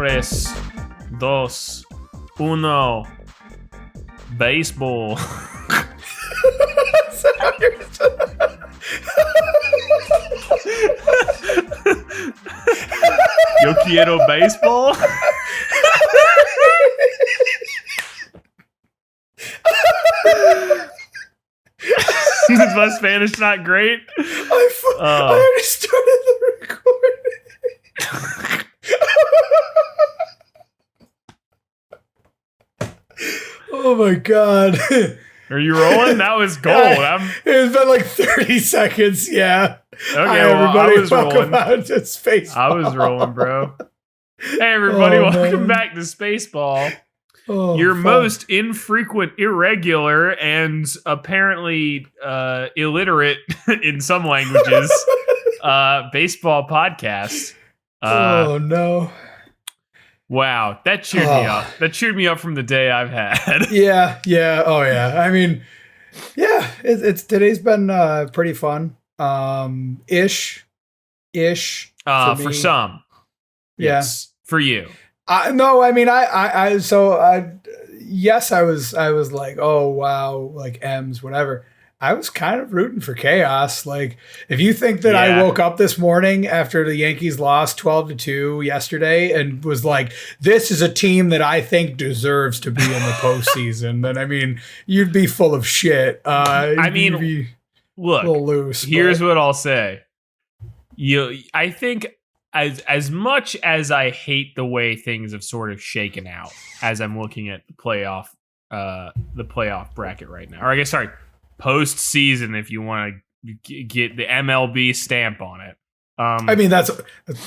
tres, dos, uno. Baseball. Yo quiero baseball. Is my Spanish not great? I already started the recording. Oh my god. Are you rolling? That was gold. It's been like 30 seconds, yeah. Okay, Hi, well, everybody. I was rolling. Welcome to SpaceBall. I was rolling, bro. Hey, everybody. Welcome back to SpaceBall. Your most infrequent, irregular, and apparently illiterate in some languages baseball podcast. Oh, no. Wow, that cheered me up. That cheered me up from the day I've had. Yeah. Oh, yeah. I mean, yeah, it's today's been pretty fun. Ish. For some. Yeah. Yes. For you. No, I mean, yes, I was like, oh, wow, like M's, whatever. I was kind of rooting for chaos. Like, if you think that I woke up this morning after the Yankees lost 12-2 yesterday and was like, this is a team that I think deserves to be in the postseason, then I mean, you'd be full of shit. Look, a little loose. Here's what I'll say. I think as much as I hate the way things have sort of shaken out as I'm looking at the playoff bracket right now, or I guess, sorry, postseason, if you want to get the MLB stamp on it. I mean, that's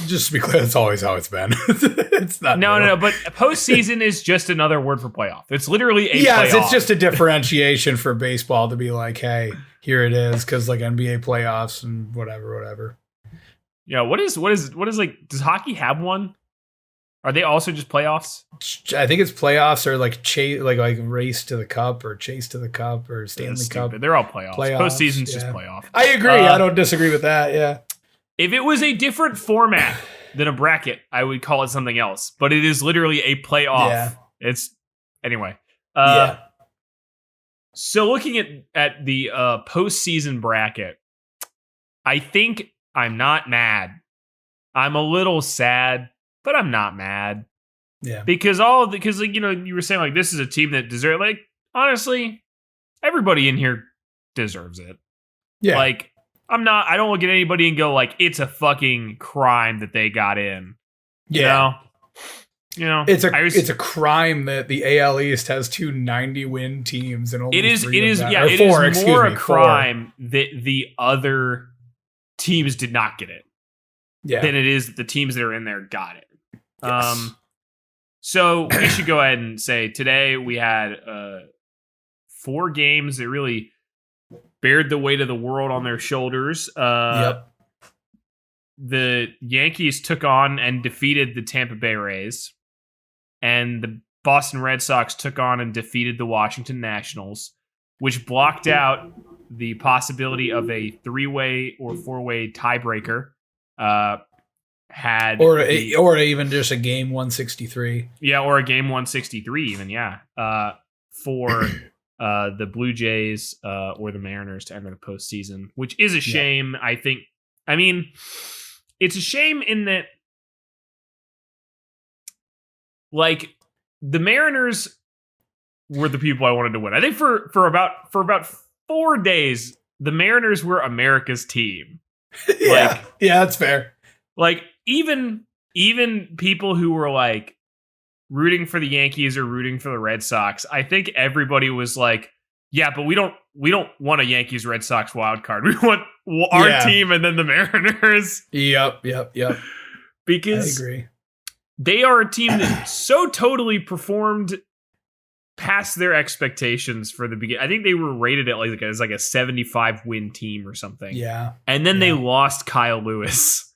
just to be clear, that's always how it's been. It's not. No, but postseason is just another word for playoff. It's literally a playoff. It's just a differentiation for baseball to be like, hey, here it is, because like NBA playoffs and whatever. Yeah, what is like? Does hockey have one? Are they also just playoffs? I think it's playoffs or like like race to the cup or chase to the cup or Stanley Cup. They're all playoffs. Postseason's just playoff. I agree. I don't disagree with that. Yeah. If it was a different format than a bracket, I would call it something else. But it is literally a playoff. Yeah. It's anyway. So looking at the postseason bracket, I think I'm not mad. I'm a little sad, but I'm not mad. Yeah. Because like, you know, you were saying like this is a team that deserves, like, honestly, everybody in here deserves it. Yeah. Like, I don't look at anybody and go like, it's a fucking crime that they got in. Yeah. You know, it's a crime that the AL East has two 90-win teams and only it is more a crime that the other teams did not get it. Yeah. Than it is that the teams that are in there got it. Yes. So we should go ahead and say today we had 4 games that really bared the weight of the world on their shoulders. The Yankees took on and defeated the Tampa Bay Rays, and the Boston Red Sox took on and defeated the Washington Nationals, which blocked out the possibility of a 3-way or 4-way tiebreaker. Or even just a game 163. Yeah, or a game 163 even, yeah. For the Blue Jays or the Mariners to enter the postseason, which is a shame, I think. I mean, it's a shame in that, like, the Mariners were the people I wanted to win. I think for about 4 days, the Mariners were America's team. Yeah, that's fair. Like, even people who were like rooting for the Yankees or rooting for the Red Sox, I think everybody was like, yeah, but we don't want a Yankees Red Sox wild card. We want our team and then the Mariners. Yep. Because I agree. They are a team that so totally performed past their expectations for the beginning. I think they were rated at like a 75-win team or something. Yeah. And then they lost Kyle Lewis.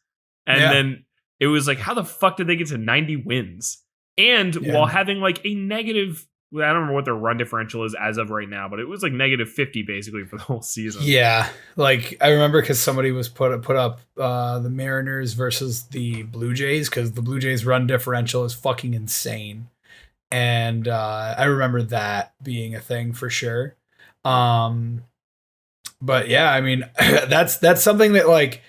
And then it was like, how the fuck did they get to 90 wins? And while having like a negative I don't remember what their run differential is as of right now, but it was like -50 basically for the whole season. Yeah, like I remember because somebody was put up the Mariners versus the Blue Jays because the Blue Jays run differential is fucking insane, and I remember that being a thing for sure. But yeah, I mean that's something that like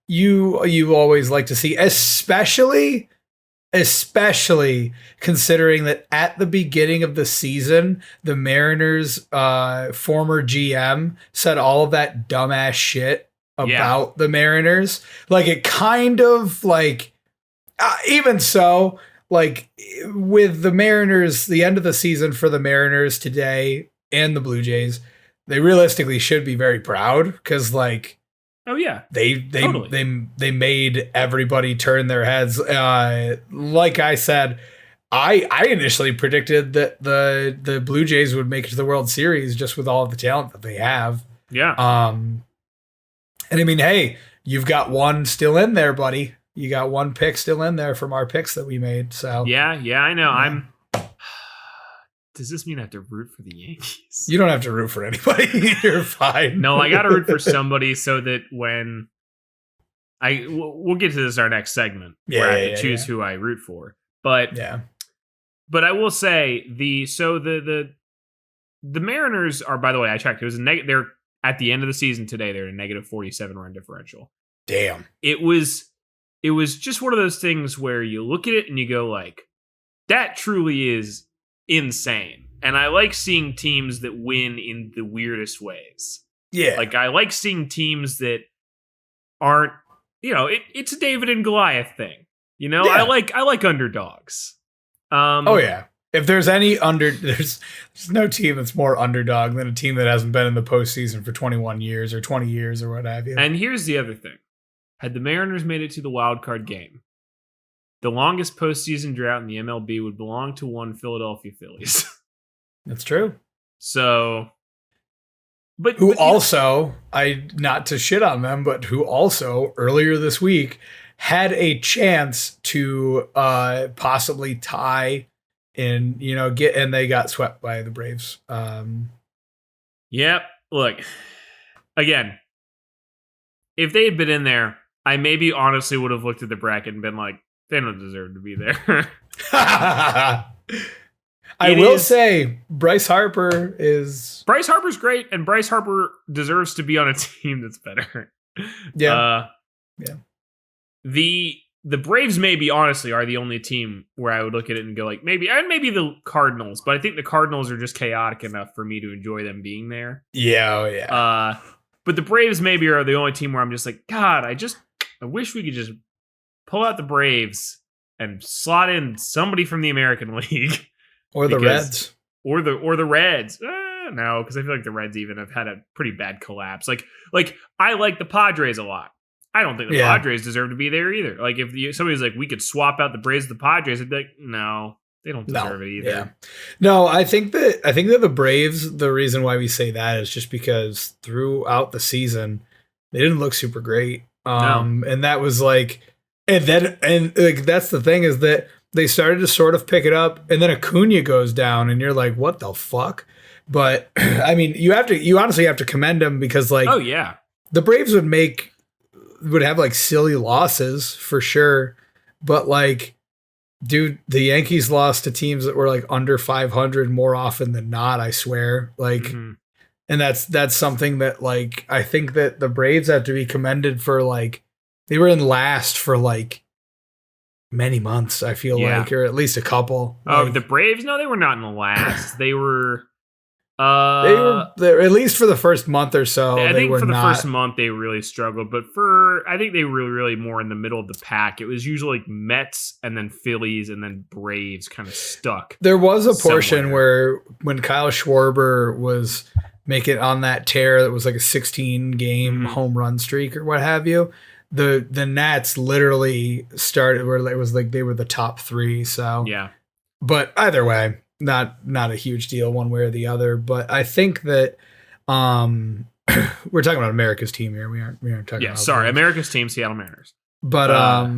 you always like to see, especially considering that at the beginning of the season, the Mariners former GM said all of that dumbass shit about the Mariners. Like it kind of like, even so, like with the Mariners, the end of the season for the Mariners today and the Blue Jays, they realistically should be very proud because like, oh yeah, they made everybody turn their heads. Like I said, I initially predicted that the Blue Jays would make it to the World Series just with all of the talent that they have. Yeah. And I mean, hey, you've got one still in there, buddy. You got one pick still in there from our picks that we made. So yeah, I know. Yeah. Does this mean I have to root for the Yankees? You don't have to root for anybody. You're fine. No, I got to root for somebody so that when we'll get to this in our next segment where I have to choose who I root for. But but I will say the Mariners are, by the way, I checked. It was they're at the end of the season today. They're a -47 run differential. Damn. It was just one of those things where you look at it and you go like, that truly is insane. And I like seeing teams that win in the weirdest ways. Yeah. Like I like seeing teams that aren't, it's a David and Goliath thing. Yeah. I like underdogs. Oh yeah. If there's there's no team that's more underdog than a team that hasn't been in the postseason for 21 years or 20 years or what have you. And here's the other thing. Had the Mariners made it to the wild card game, the longest postseason drought in the MLB would belong to one Philadelphia Phillies. That's true. So, but also, not to shit on them, but who also earlier this week had a chance to possibly tie and and they got swept by the Braves. Yep. Look, again, if they had been in there, I maybe honestly would have looked at the bracket and been like, they don't deserve to be there. I will say Bryce Harper's great, and Bryce Harper deserves to be on a team that's better. Yeah. The Braves maybe honestly are the only team where I would look at it and go like maybe the Cardinals, but I think the Cardinals are just chaotic enough for me to enjoy them being there. Yeah. But the Braves maybe are the only team where I'm just like, God, I wish we could just pull out the Braves and slot in somebody from the American League. Or the Reds. Or the Reds. No, because I feel like the Reds even have had a pretty bad collapse. Like I like the Padres a lot. I don't think the Padres deserve to be there either. Like if somebody's like, we could swap out the Braves with the Padres, I'd be like, no, they don't deserve it either. Yeah. No, I think that the Braves, the reason why we say that is just because throughout the season, they didn't look super great. And that was like, and that's the thing is that they started to sort of pick it up, and then Acuna goes down, and you're like, what the fuck? But I mean, you honestly have to commend them because like, oh yeah, the Braves would have like silly losses for sure, but like, dude, the Yankees lost to teams that were like under 500 more often than not. I swear, like. And that's something that like I think that the Braves have to be commended for. Like they were in last for like many months, I feel like, or at least a couple. Oh, like, the Braves? No, they were not in the last. They were they were there at least for the first month or so. I think for the first month they really struggled, but I think they were really more in the middle of the pack. It was usually like Mets and then Phillies and then Braves kind of stuck. There was a portion where when Kyle Schwarber was making on that tear that was like a 16 game home run streak or what have you, the Nats literally started where it was like they were the top three. So yeah, but either way, not a huge deal one way or the other. But I think that we're talking about America's team here. We aren't talking about America's team, Seattle Mariners. But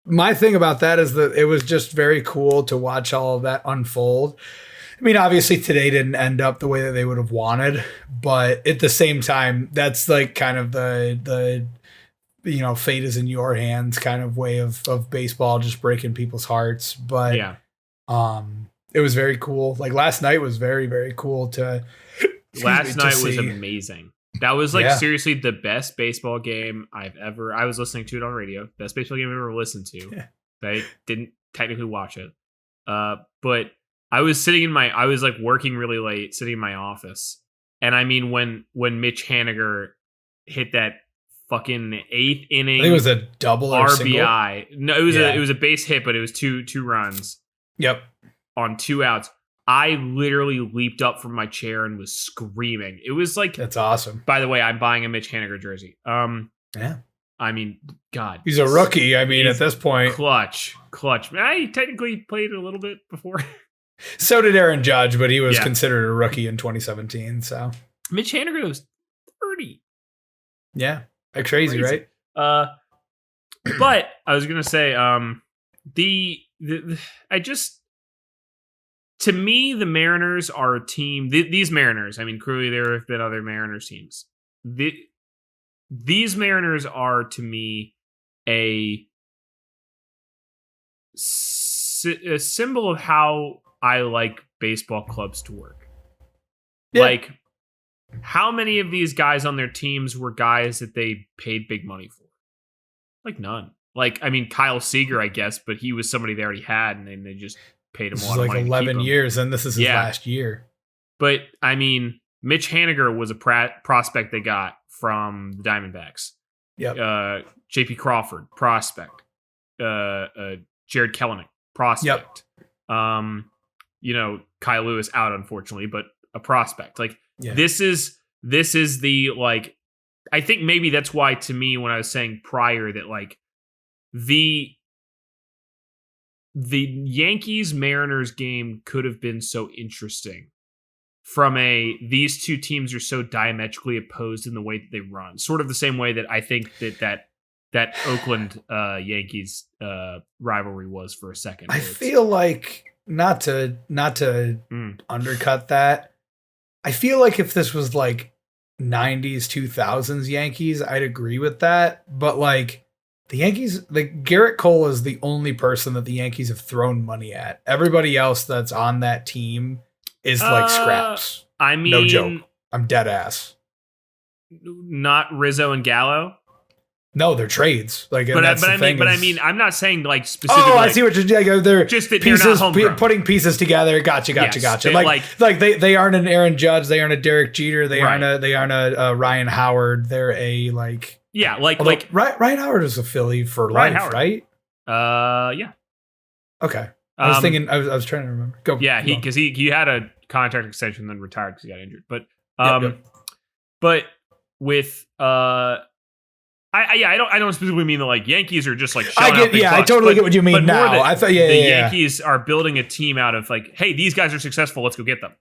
my thing about that is that it was just very cool to watch all of that unfold. I mean, obviously today didn't end up the way that they would have wanted, but at the same time, that's like kind of the fate is in your hands kind of way of baseball, just breaking people's hearts. But yeah, it was very cool. Like last night was very, very cool to. Last night was amazing. That was like seriously the best baseball game I was listening to it on radio. Best baseball game I've ever listened to. Yeah. I didn't technically watch it. But I was I was like working really late, sitting in my office. And I mean, when Mitch Haniger hit that fucking 8th inning, I think it was a double or RBI. Single. No, it was a base hit, but it was two runs. Yep. On 2 outs. I literally leaped up from my chair and was screaming. It was like, that's awesome. By the way, I'm buying a Mitch Haniger jersey. Yeah. I mean, God. He's a rookie. I mean, at this point. Clutch. I technically played a little bit before. So did Aaron Judge, but he was considered a rookie in 2017. So Mitch Haniger was 30. Yeah. Crazy, right? But I was going to say, to me, the Mariners are a team. These Mariners, I mean, clearly there have been other Mariners teams. These Mariners are, to me, a symbol of how I like baseball clubs to work. Yeah. Like, how many of these guys on their teams were guys that they paid big money for? Like, none. Like, I mean, Kyle Seager, I guess, but he was somebody they already had, and then they just paid him a lot of money. 11 years, and this is his last year. But I mean, Mitch Haniger was a prospect they got from the Diamondbacks. Yep. JP Crawford, prospect. Jared Kelenic, prospect. Yep. Kyle Lewis out, unfortunately, but a prospect. Like, this is the, like, I think maybe that's why, to me, when I was saying prior that, like, the Yankees-Mariners game could have been so interesting from these two teams are so diametrically opposed in the way that they run. Sort of the same way that I think that Oakland Yankees rivalry was for a second. I feel like, not to undercut that, I feel like if this was like 90s, 2000s Yankees, I'd agree with that. But like, the Yankees, like Garrett Cole is the only person that the Yankees have thrown money at. Everybody else that's on that team is like scraps. I mean, no joke. I'm dead ass. Not Rizzo and Gallo. No, they're trades. Like, I mean, I'm not saying like specifically. Oh, I see what you're doing. They're just that pieces, they're not putting pieces together. Gotcha. Yes, Like they aren't an Aaron Judge. They aren't a Derek Jeter. They aren't a Ryan Howard. They're a like. Yeah, Ryan Howard is a Philly for life, right? Yeah. Okay. I was thinking. I was trying to remember. Go. Yeah, because he had a contract extension, then retired because he got injured. But but with I don't specifically mean that like Yankees are just like shelling out big bucks, I totally get what you mean now. I thought the Yankees are building a team out of like, hey, these guys are successful, let's go get them.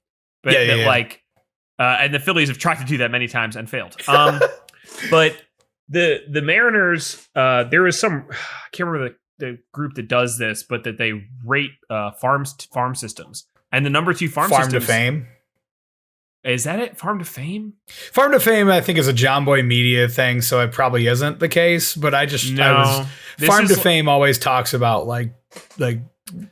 But like, and the Phillies have tried to do that many times and failed. But the Mariners, there was some, I can't remember the group that does this, but that they rate farm systems, and the number 2 farm Farm systems, to Fame. Is that it? Farm to Fame? Farm to Fame, I think, is a John Boy Media thing, so it probably isn't the case. But Farm to Fame always talks about like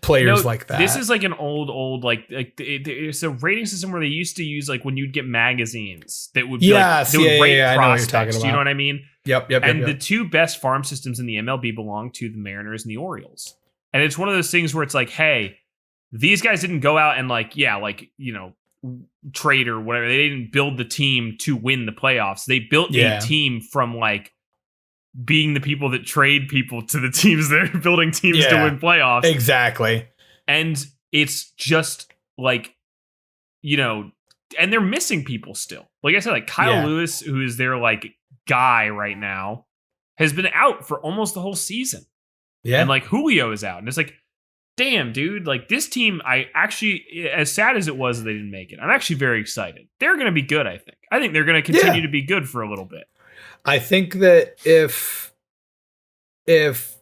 players like that. This is like an old like it's a rating system where they used to use like when you'd get magazines that would be rate prospects. Do you know what I mean? Yep. And the 2 best farm systems in the MLB belong to the Mariners and the Orioles. And it's one of those things where it's like, hey, these guys didn't go out and trade or whatever. They didn't build the team to win the playoffs. They built a team from like being the people that trade people to the teams that are building teams to win playoffs. Exactly. And it's just like, and they're missing people still. Like I said, like Kyle Lewis, who is their like guy right now, has been out for almost the whole season. Yeah. And like Julio is out. And it's like, damn, dude, like this team, I actually, as sad as it was that they didn't make it, I'm actually very excited. They're going to be good, I think. I think they're going to continue to be good for a little bit. I think that if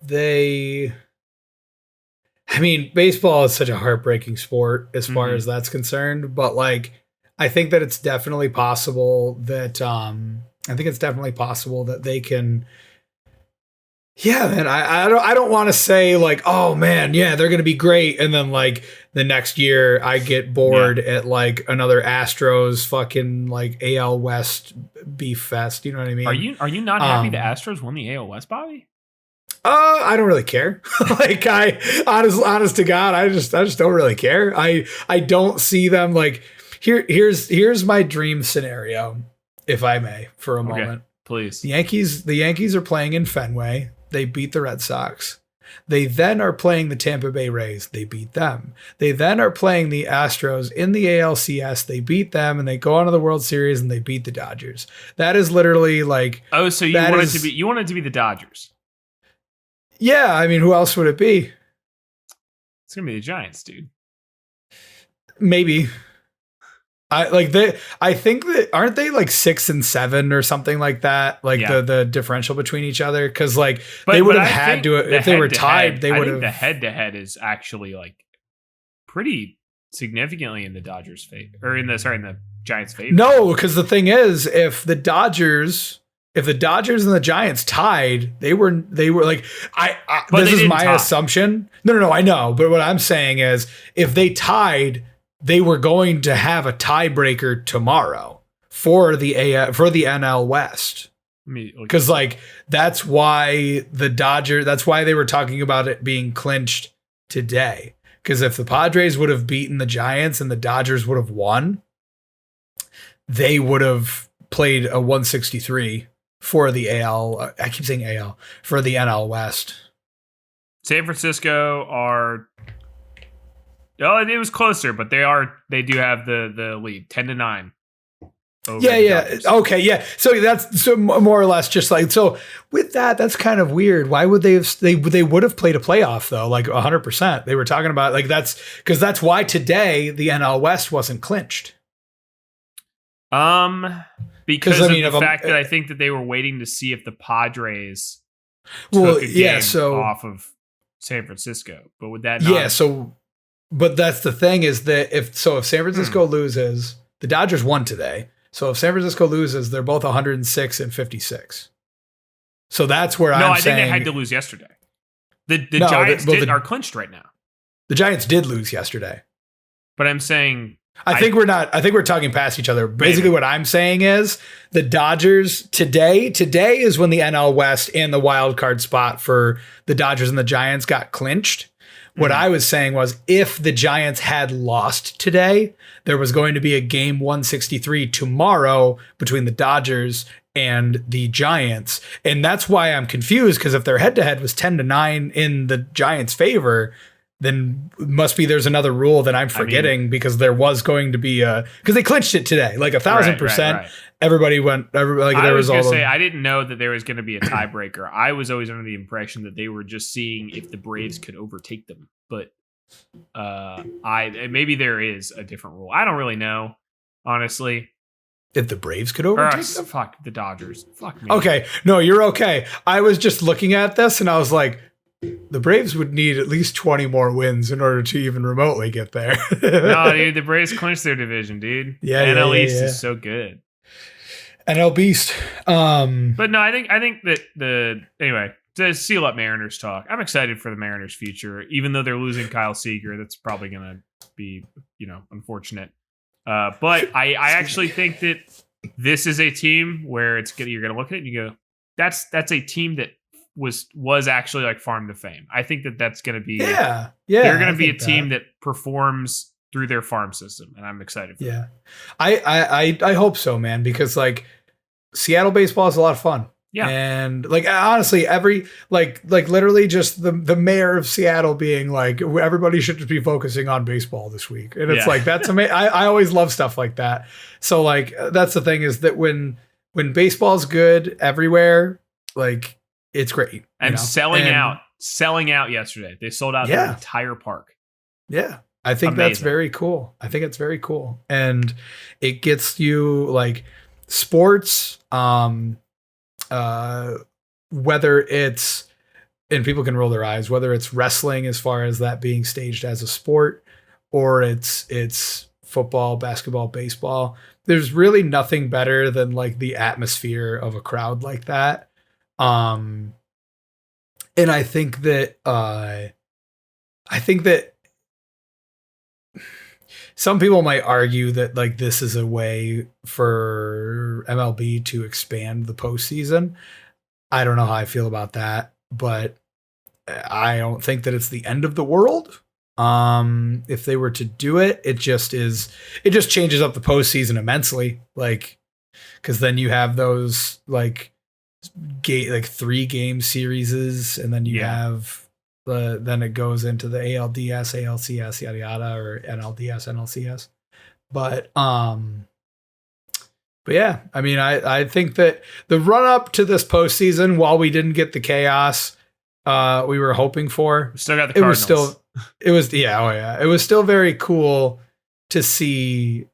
they I mean, baseball is such a heartbreaking sport as far as that's concerned, but like, I think that it's definitely possible that they can. Yeah, man. I don't want to say like, oh man, yeah, they're gonna be great, and then like the next year I get bored at like another Astros fucking like AL West beef fest. You know what I mean? Are you not happy the Astros won the AL West, Bobby? I don't really care. Like honest to God, I just don't really care. I don't see them like here's my dream scenario, if I may, for a moment. Please. The Yankees are playing in Fenway. They beat the Red Sox. They then are playing the Tampa Bay Rays. They beat them. They then are playing the Astros in the ALCS. They beat them, and they go on to the World Series and they beat the Dodgers. That is literally like. Oh, so you want it to be the Dodgers? Yeah, I mean, who else would it be? It's gonna be the Giants, dude. Maybe. I think that aren't they like 6 and 7 or something like that? Like the differential between each other, because like they would have had to if they were tied. They would have. The head-to-head is actually like pretty significantly in the Dodgers' favor, or in the Giants' favor. No, because the thing is, if the Dodgers and the Giants tied, they were like this is my assumption. No, I know, but what I'm saying is if they tied, they were going to have a tiebreaker tomorrow for the NL West. Because like that's why they were talking about it being clinched today. Because if the Padres would have beaten the Giants and the Dodgers would have won, they would have played a 163 for the AL. I keep saying AL for the NL West. San Francisco are. Oh, it was closer, but they do have the lead, 10-9. Yeah. Okay, yeah. So that's more or less just like, so with that's kind of weird. Why would they would have played a playoff though, like 100%. They were talking about like that's why today the NL West wasn't clinched. Because of the fact that I think that they were waiting to see if the Padres took a game off of San Francisco. But would that not? Yeah, but that's the thing is that if San Francisco loses, the Dodgers won today. So if San Francisco loses, they're both 106 and 56. So that's where I think they had to lose yesterday. The Giants are clinched right now. The Giants did lose yesterday. But I'm saying I think we're talking past each other. Basically what I'm saying is the Dodgers today is when the NL West and the wild card spot for the Dodgers and the Giants got clinched. What I was saying was if the Giants had lost today, there was going to be a game 163 tomorrow between the Dodgers and the Giants. And that's why I'm confused, because if their head-to-head was 10-9 in the Giants' favor, then must be there's another rule that I'm forgetting, because there was going to be because they clinched it today, like 1,000%. Right. Everybody went. There was all. I didn't know that there was going to be a tiebreaker. I was always under the impression that they were just seeing if the Braves could overtake them. But maybe there is a different rule. I don't really know, honestly. If the Braves could overtake them? Fuck the Dodgers. Fuck me. Okay, no, you're okay. I was just looking at this and I was like, the Braves would need at least 20 more wins in order to even remotely get there. No, dude, the Braves clinched their division, dude. Yeah, NL East is so good. NL Beast. But no, I think that anyway, to seal up Mariners talk, I'm excited for the Mariners' future, even though they're losing Kyle Seager. That's probably going to be, unfortunate. But I actually think that this is a team where you're going to look at it and you go, that's a team that was actually like farm to fame. I think that's going to be they're going to be a team that performs through their farm system, and I'm excited for that. I hope so, man, because like Seattle baseball is a lot of fun. Yeah. And like honestly, every like literally just the mayor of Seattle being like, everybody should just be focusing on baseball this week. And it's like, that's amazing. I always love stuff like that. So like that's the thing, is that when baseball's good everywhere, like it's great. And selling out yesterday. They sold out the entire park. Yeah. I think that's very cool. I think it's very cool. And it gets you like sports, whether it's and people can roll their eyes, whether it's wrestling as far as that being staged as a sport, or it's football, basketball, baseball. There's really nothing better than like the atmosphere of a crowd like that. And I think that some people might argue that like this is a way for MLB to expand the postseason. I don't know how I feel about that, but I don't think that it's the end of the world. If they were to do it, it just changes up the postseason immensely. Like, cause then you have those like 3-game series, and then you have then it goes into the ALDS, ALCS, yada yada, or NLDS, NLCS. But yeah, I mean, I think that the run up to this postseason, while we didn't get the chaos we were hoping for, we still got the Cardinals. It was still very cool to see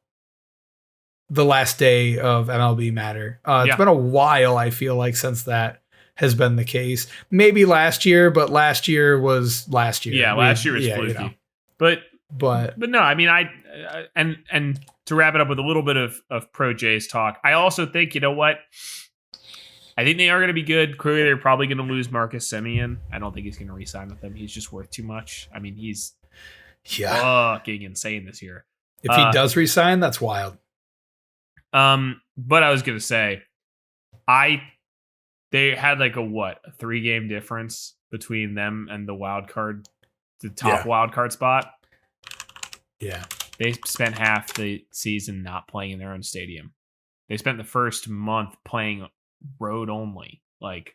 the last day of MLB matter. It's been a while, I feel like, since that has been the case. Maybe last year, but last year was last year. Yeah, last year was fluky. You know. But no, I mean, and to wrap it up with a little bit of pro Jays talk, I also think, you know what? I think they are going to be good. Clearly, they're probably going to lose Marcus Semien. I don't think he's going to re-sign with them. He's just worth too much. I mean, he's fucking insane this year. If he does re-sign, that's wild. But I was going to say, they had like a 3-game difference between them and the top wild card spot. Yeah. They spent half the season not playing in their own stadium. They spent the first month playing road only. Like,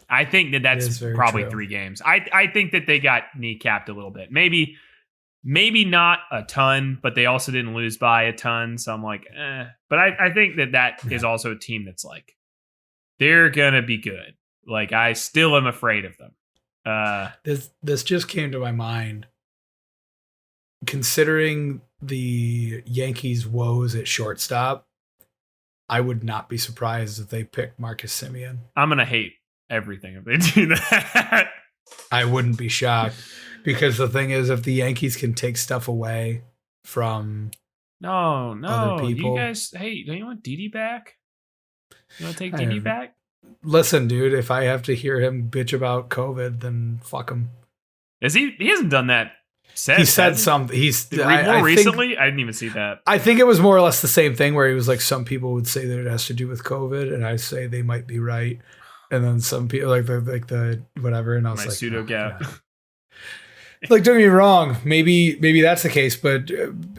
I think that's probably true. 3 games. I think that they got kneecapped a little bit. Maybe not a ton, but they also didn't lose by a ton. So I'm like, But I think that is also a team that's like, they're gonna be good. Like, I still am afraid of them. This just came to my mind. Considering the Yankees' woes at shortstop, I would not be surprised if they picked Marcus Semien. I'm going to hate everything if they do that. I wouldn't be shocked, because the thing is, if the Yankees can take stuff away from other people. You guys, hey, don't you want Didi back? You want to take Didi back? Listen, dude, if I have to hear him bitch about COVID, then fuck him. He hasn't done that. He said something. Recently, I didn't even see that. I think it was more or less the same thing, where he was like, some people would say that it has to do with COVID, and I say they might be right, and then some people like the whatever, and I was my like, pseudo gap. Like, don't get me wrong, maybe that's the case, but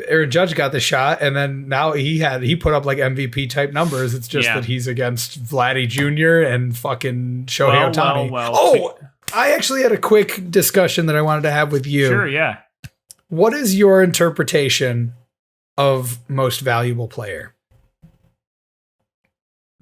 Aaron Judge got the shot, and then now he put up like MVP type numbers. It's just that he's against Vladdy Jr. and fucking Shohei Ohtani. I actually had a quick discussion that I wanted to have with you. Sure, yeah. What is your interpretation of most valuable player?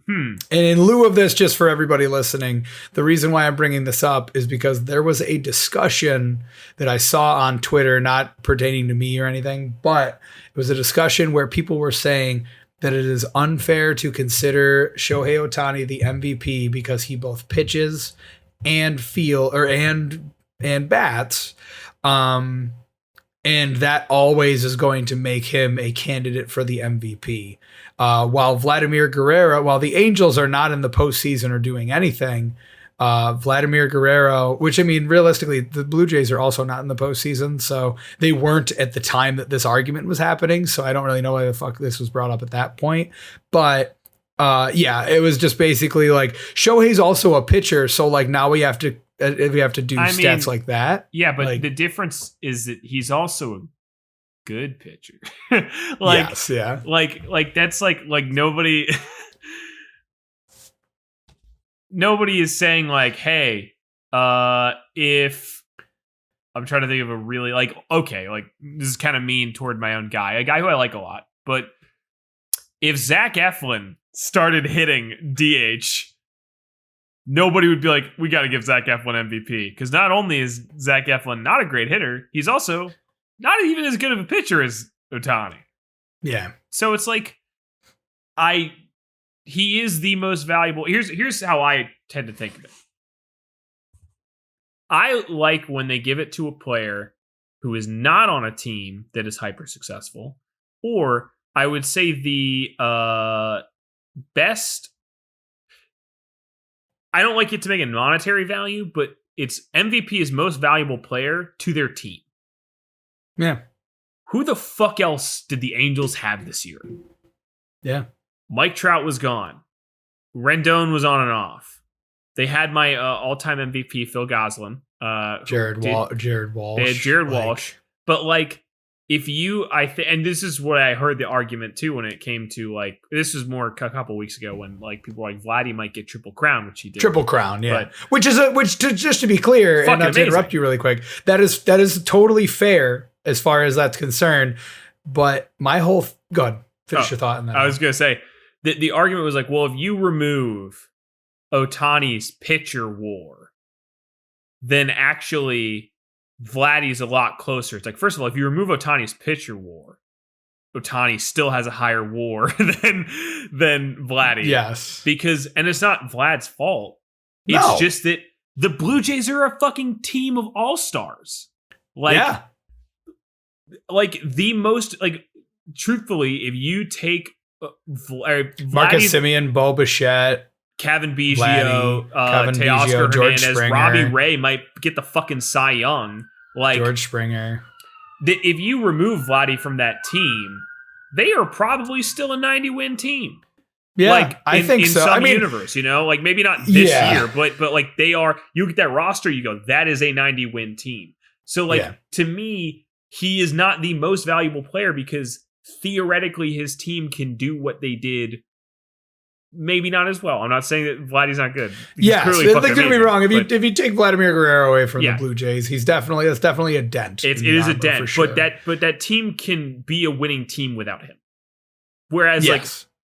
And in lieu of this, just for everybody listening, the reason why I'm bringing this up is because there was a discussion that I saw on Twitter, not pertaining to me or anything, but it was a discussion where people were saying that it is unfair to consider Shohei Ohtani the MVP because he both pitches and and bats. And that always is going to make him a candidate for the MVP. While the Angels are not in the postseason or doing anything, Vladimir Guerrero, which, I mean, realistically, the Blue Jays are also not in the postseason, so they weren't at the time that this argument was happening. So I don't really know why the fuck this was brought up at that point. But it was just basically like, Shohei's also a pitcher, so like now we have to do stats like that. Yeah, but like, the difference is that he's also a good pitcher. Yes, yeah. Like that's like nobody is saying like, hey, if I'm trying to think of a really like, okay, like this is kind of mean toward my own guy, a guy who I like a lot, but if Zach Eflin started hitting DH, nobody would be like, we got to give Zach Eflin MVP. Because not only is Zach Eflin not a great hitter, he's also not even as good of a pitcher as Ohtani. Yeah. So it's like, he is the most valuable. Here's how I tend to think of it. I like when they give it to a player who is not on a team that is hyper successful, or I would say the best. I don't like it to make a monetary value, but it's MVP is most valuable player to their team. Yeah. Who the fuck else did the Angels have this year? Yeah. Mike Trout was gone. Rendon was on and off. They had my all-time MVP, Phil Gosselin. Jared Walsh. They had Jared Walsh. But if you, and this is what I heard the argument too when it came to this was more a couple weeks ago when people were like Vladdy might get Triple Crown, which he did. Triple Crown, yeah. Just to be clear, and not to interrupt you really quick, that is totally fair as far as that's concerned. But my whole go ahead, finish your thought on that. I was gonna say the argument was well, if you remove Ohtani's pitcher war, then actually Vladdy's a lot closer. It's first of all, if you remove Ohtani's pitcher war, Ohtani still has a higher war than Vladdy. Yes. And it's not Vlad's fault. It's just that the Blue Jays are a fucking team of all-stars. The most, truthfully, if you take Marcus Semien, Bo Bichette, Kevin Biggio, Teoscar Hernandez, Robbie Ray might get the fucking Cy Young. George Springer. If you remove Vladdy from that team, they are probably still a 90-win team. Yeah, I think so. In some universe, maybe not this year, but they are. You get that roster, you go, that is a 90-win team. So to me, he is not the most valuable player because theoretically his team can do what they did. Maybe not as well. I'm not saying that Vladdy's not good. Yeah, don't get me wrong. If you take Vladimir Guerrero away from the Blue Jays, that's definitely a dent. It is a dent, sure. but that team can be a winning team without him. Whereas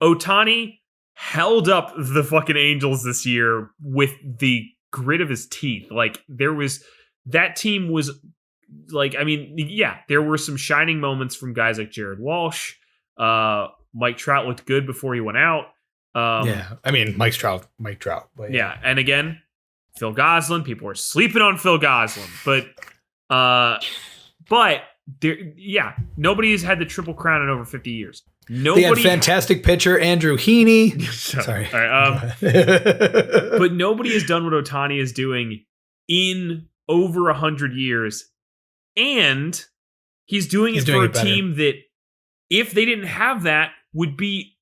Ohtani held up the fucking Angels this year with the grit of his teeth. That team was there were some shining moments from guys like Jared Walsh. Mike Trout looked good before he went out. Mike Trout. But and again, Phil Gosselin. People were sleeping on Phil Gosselin, but nobody has had the Triple Crown in over 50 years. They had fantastic pitcher Andrew Heaney. Sorry, all right, but nobody has done what Ohtani is doing in over 100 years, and he's doing it for a team that, if they didn't have that, would be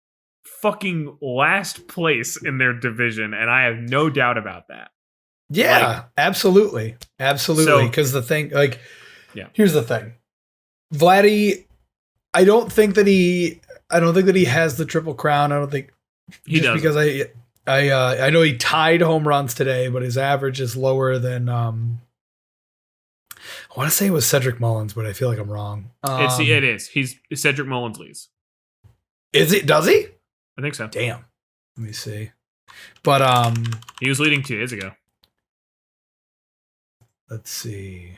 fucking last place in their division, and I have no doubt about that. Yeah, absolutely. Because here's the thing, Vladdy. I don't think that he has the Triple Crown. I don't think he does, because I know he tied home runs today, but his average is lower than I want to say it was Cedric Mullins, but I feel like I'm wrong. It is. He's Cedric Mullins leads. Is it? Does he? I think so. Damn. Let me see. But he was leading 2 days ago. Let's see.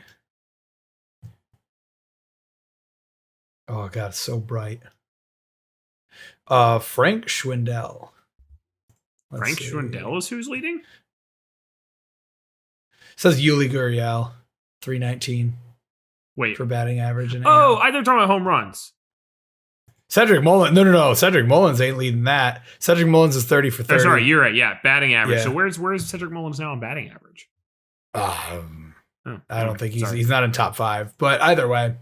Oh god, it's so bright. Frank Schwindel. Frank Schwindel is who's leading? It says Yuli Gurriel, 319. Wait. For batting average. I thought talking about home runs. Cedric Mullins. No. Cedric Mullins ain't leading that. Cedric Mullins is 30 for 30. Oh, sorry, you're right. Yeah, batting average. Yeah. So where's Cedric Mullins now on batting average? I don't think he's not in top 5. But either way,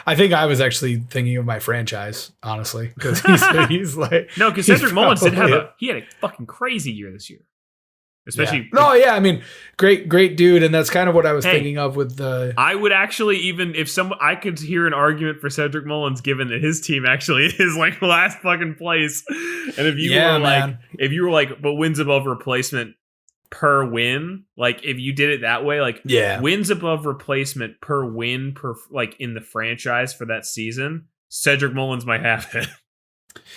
I think I was actually thinking of my franchise, honestly, because he's like because Cedric Mullins had a fucking crazy year this year. Especially great dude, and that's kind of what I was thinking of with the. I would actually, even if I could hear an argument for Cedric Mullins, given that his team actually is last fucking place, and if you were but wins above replacement per win, if you did it that way, wins above replacement per win per in the franchise for that season, Cedric Mullins might have it.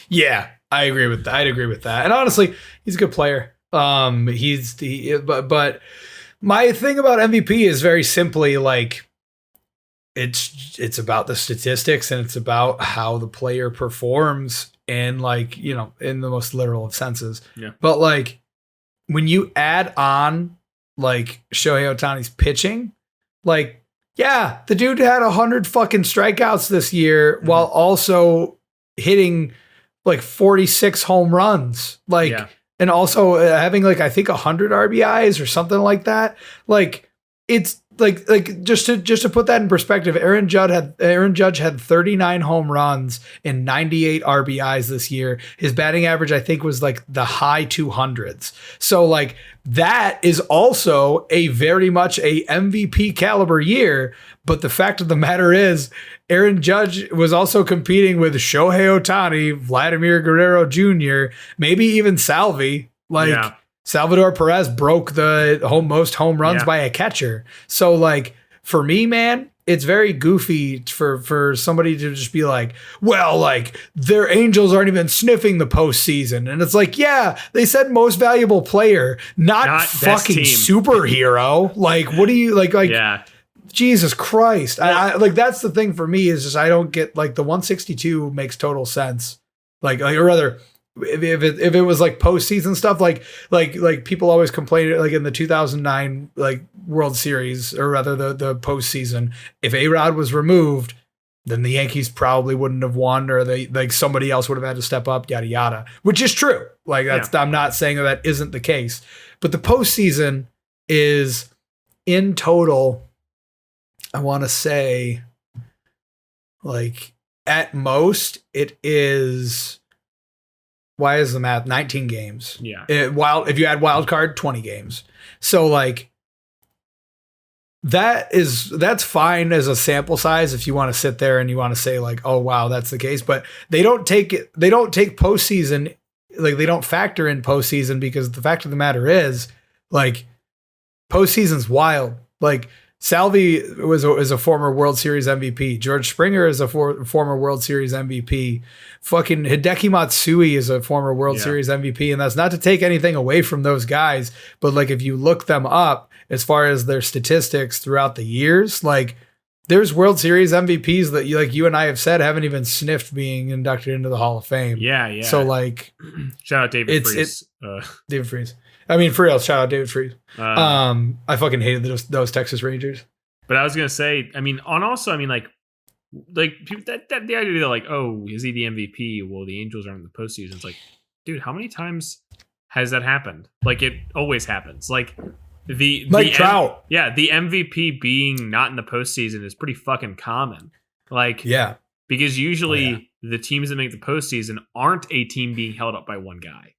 Yeah, I agree with that. I'd agree with that, and honestly, he's a good player. But my thing about MVP is very simply it's about the statistics, and it's about how the player performs, and in the most literal of senses. Yeah. But when you add on like Shohei Ohtani's pitching, like, yeah, the dude had 100 fucking strikeouts this year while also hitting like 46 home runs, like, and also having like, I think 100 RBIs or something like that. Like, it's like just to put that in perspective, Aaron Judge had 39 home runs and 98 RBIs this year. His batting average, I think, was like the high 200s. So like that is also a very much a MVP caliber year. But the fact of the matter is, Aaron Judge was also competing with Shohei Ohtani, Vladimir Guerrero Jr., maybe even Salvi. Like, Salvador Perez broke the most home runs by a catcher. So like for me, man, it's very goofy for somebody to just be like, well, like their Angels aren't even sniffing the postseason. And it's like, yeah, they said most valuable player, not fucking superhero. Like, what do you like? Jesus Christ. I like, that's the thing for me is just, I don't get like the 162 makes total sense. Like or rather, if it was like postseason stuff, like people always complain, like in the 2009 like World Series, or rather the postseason, if A-Rod was removed, then the Yankees probably wouldn't have won, or they like somebody else would have had to step up, yada yada, which is true. Like that's I'm not saying that isn't the case, but the postseason is in total, I want to say, like at most it is. Why is the math 19 games? Yeah. If you add wild card, 20 games. So like that's fine as a sample size if you want to sit there and you want to say like, oh wow, that's the case. But they don't take postseason, like they don't factor in postseason, because the fact of the matter is, like, postseason's wild. Like Salvi is a former World Series MVP. George Springer is a former World Series MVP. Fucking Hideki Matsui is a former World Series MVP. And that's not to take anything away from those guys, but like if you look them up as far as their statistics throughout the years, like there's World Series MVPs that you and I have said haven't even sniffed being inducted into the Hall of Fame. Yeah. So like, shout out David Freese. David Freese. I mean, for real, shout out David Freese. I fucking hated those Texas Rangers. But I was gonna say, I mean, like people, that the idea that like, oh, is he the MVP? Well, the Angels are in the postseason. It's like, dude, how many times has that happened? Like, it always happens. Like the Trout. The MVP being not in the postseason is pretty fucking common. Like, because usually the teams that make the postseason aren't a team being held up by one guy.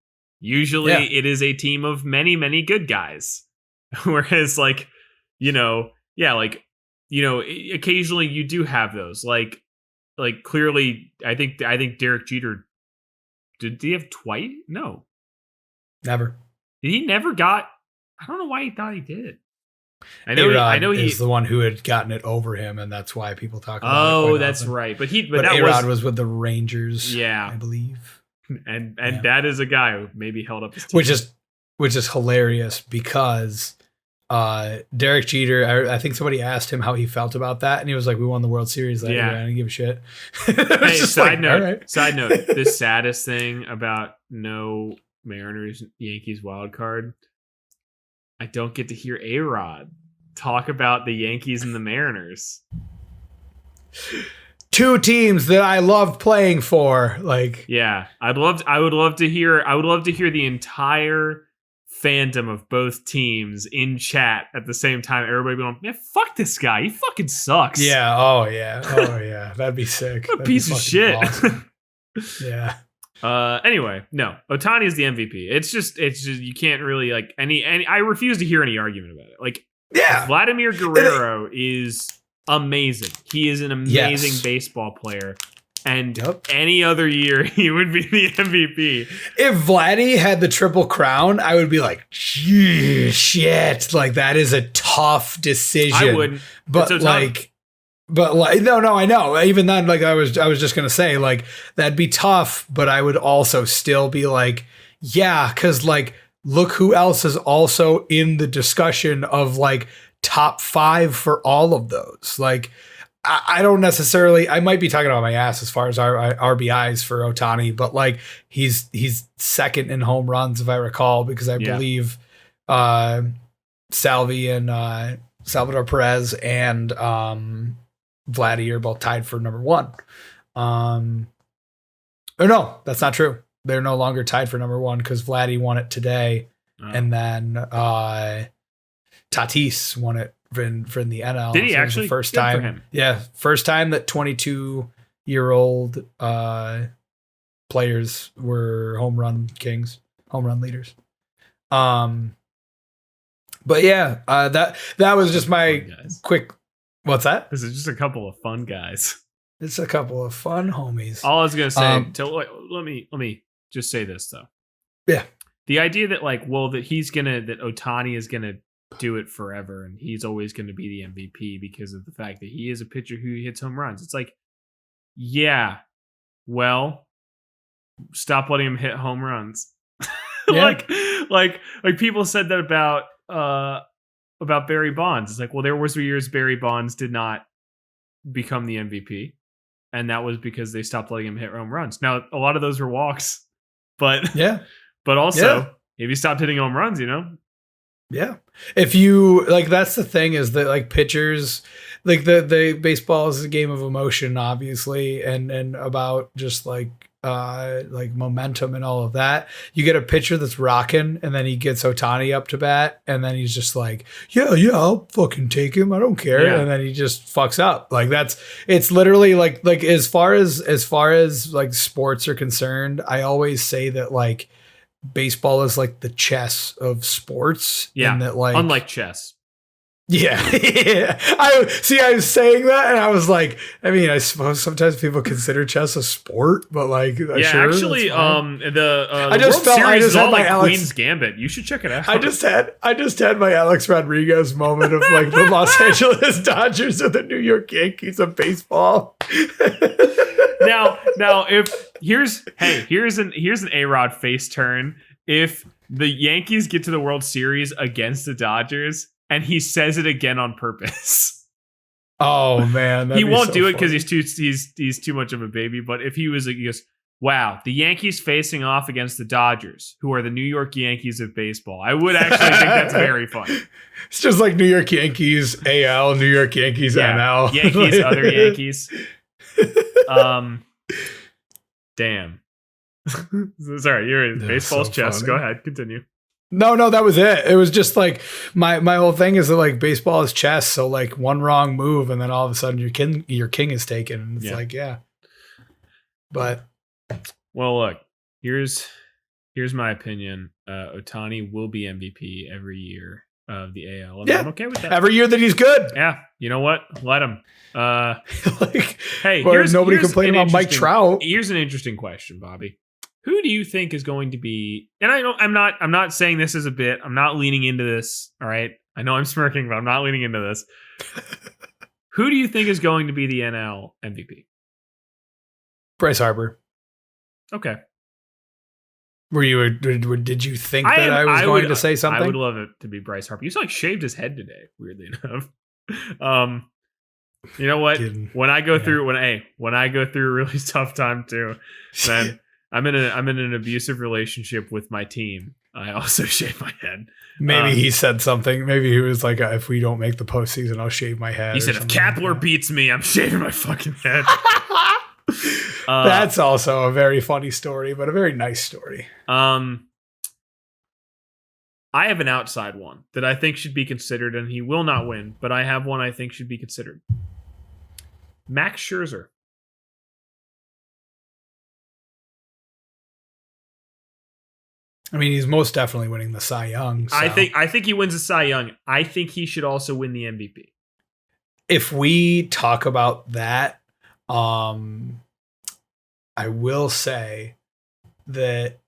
Usually it is a team of many, many good guys. Whereas like, occasionally you do have those. Like clearly, I think Derek Jeter, did he have twice? No. Never. He never got, I don't know why he thought he did. I know he's the one who had gotten it over him, and that's why people talk about it. Oh, that's often. Right. But A-Rod was with the Rangers, I believe. And that is a guy who maybe held up his team. Which is hilarious, because Derek Jeter, I think somebody asked him how he felt about that, and he was like, we won the World Series that year. I didn't give a shit. Hey, side note, the saddest thing about no Mariners Yankees wild card, I don't get to hear A-Rod talk about the Yankees and the Mariners. Two teams that I loved playing for. Like, yeah, I would love to hear the entire fandom of both teams in chat at the same time. Everybody be like, man, fuck this guy. He fucking sucks. Yeah. Oh yeah. That'd be sick. What a piece of shit. Awesome. Yeah. Anyway, no, Ohtani is the MVP. It's just you can't really like any. I refuse to hear any argument about it. Like, Vladimir Guerrero is amazing. He is an amazing baseball player. And any other year, he would be the MVP. If Vladdy had the Triple Crown, I would be like, shit. Like, that is a tough decision. I wouldn't. But no, I know. Even then, like, I was just going to say, like, that'd be tough. But I would also still be like, yeah, because, like, look who else is also in the discussion of, like, top 5 for all of those. Like, I don't necessarily, I might be talking about my ass as far as our RBIs for Ohtani, but like he's second in home runs, if I recall, because I believe Salvi and Salvador Perez and Vladdy are both tied for number one. Or no, that's not true. They're no longer tied for number one because Vladdy won it today. And then Tatis won it for in the NL. Did he actually? The first time. Yeah. First time that 22-year-old players were home run leaders. But yeah, that was just my quick. What's that? This is just a couple of fun guys. It's a couple of fun homies. All I was gonna say. Let me just say this though. Yeah. The idea that that Ohtani is gonna do it forever and he's always gonna be the MVP because of the fact that he is a pitcher who hits home runs. It's like, yeah, well, stop letting him hit home runs. Yeah. like people said that about Barry Bonds. It's like, well, there was years Barry Bonds did not become the MVP, and that was because they stopped letting him hit home runs. Now, a lot of those were walks, but also if you stopped hitting home runs, Yeah. If you that's the thing is that pitchers, the baseball is a game of emotion, obviously, and about just momentum and all of that. You get a pitcher that's rocking and then he gets Ohtani up to bat and then he's just like, yeah, I'll fucking take him. I don't care. Yeah. And then he just fucks up. It's literally like as far as sports are concerned, I always say that baseball is the chess of sports. Yeah. And that unlike chess. Yeah. I was saying that and I was like, I suppose sometimes people consider chess a sport, but sure, actually, the World Series is all Queen's Gambit. You should check it out. I just had my Alex Rodriguez moment of the Los Angeles Dodgers or the New York Yankees of baseball. now, here's an A-Rod face turn. If the Yankees get to the World Series against the Dodgers, and he says it again on purpose. Oh man, he won't do it because he's too much of a baby. But if he goes, wow, the Yankees facing off against the Dodgers, who are the New York Yankees of baseball. I would actually think that's very funny. It's just like New York Yankees AL, New York Yankees NL, Yankees, other Yankees. Damn. Sorry, you're in baseball's chess. Funny. Go ahead, continue. No, that was it. It was just my whole thing is that baseball is chess. So one wrong move and then all of a sudden your king is taken. And it's but well, look, here's my opinion. Ohtani will be MVP every year of the AL. And I'm okay with that. Every year that he's good. Yeah. You know what? Let him. Hey, nobody complain about Mike Trout. Here's an interesting question, Bobby. Who do you think is going to be? And I'm not saying this as a bit. I'm not leaning into this. All right. I know I'm smirking, but I'm not leaning into this. Who do you think is going to be the NL MVP? Bryce Harper. Okay. Did you think that I was going to say something? I would love it to be Bryce Harper. He's shaved his head today, weirdly enough. You know what? When I go through a really tough time too, then I'm in an abusive relationship with my team. I also shave my head. Maybe he said something. Maybe he was like, if we don't make the postseason, I'll shave my head. He said, if Kapler beats me, I'm shaving my fucking head. That's also a very funny story, but a very nice story. I have an outside one that I think should be considered, and he will not win, but I have one I think should be considered. Max Scherzer. He's most definitely winning the Cy Young. So. I think he wins the Cy Young. I think he should also win the MVP. If we talk about that, I will say that,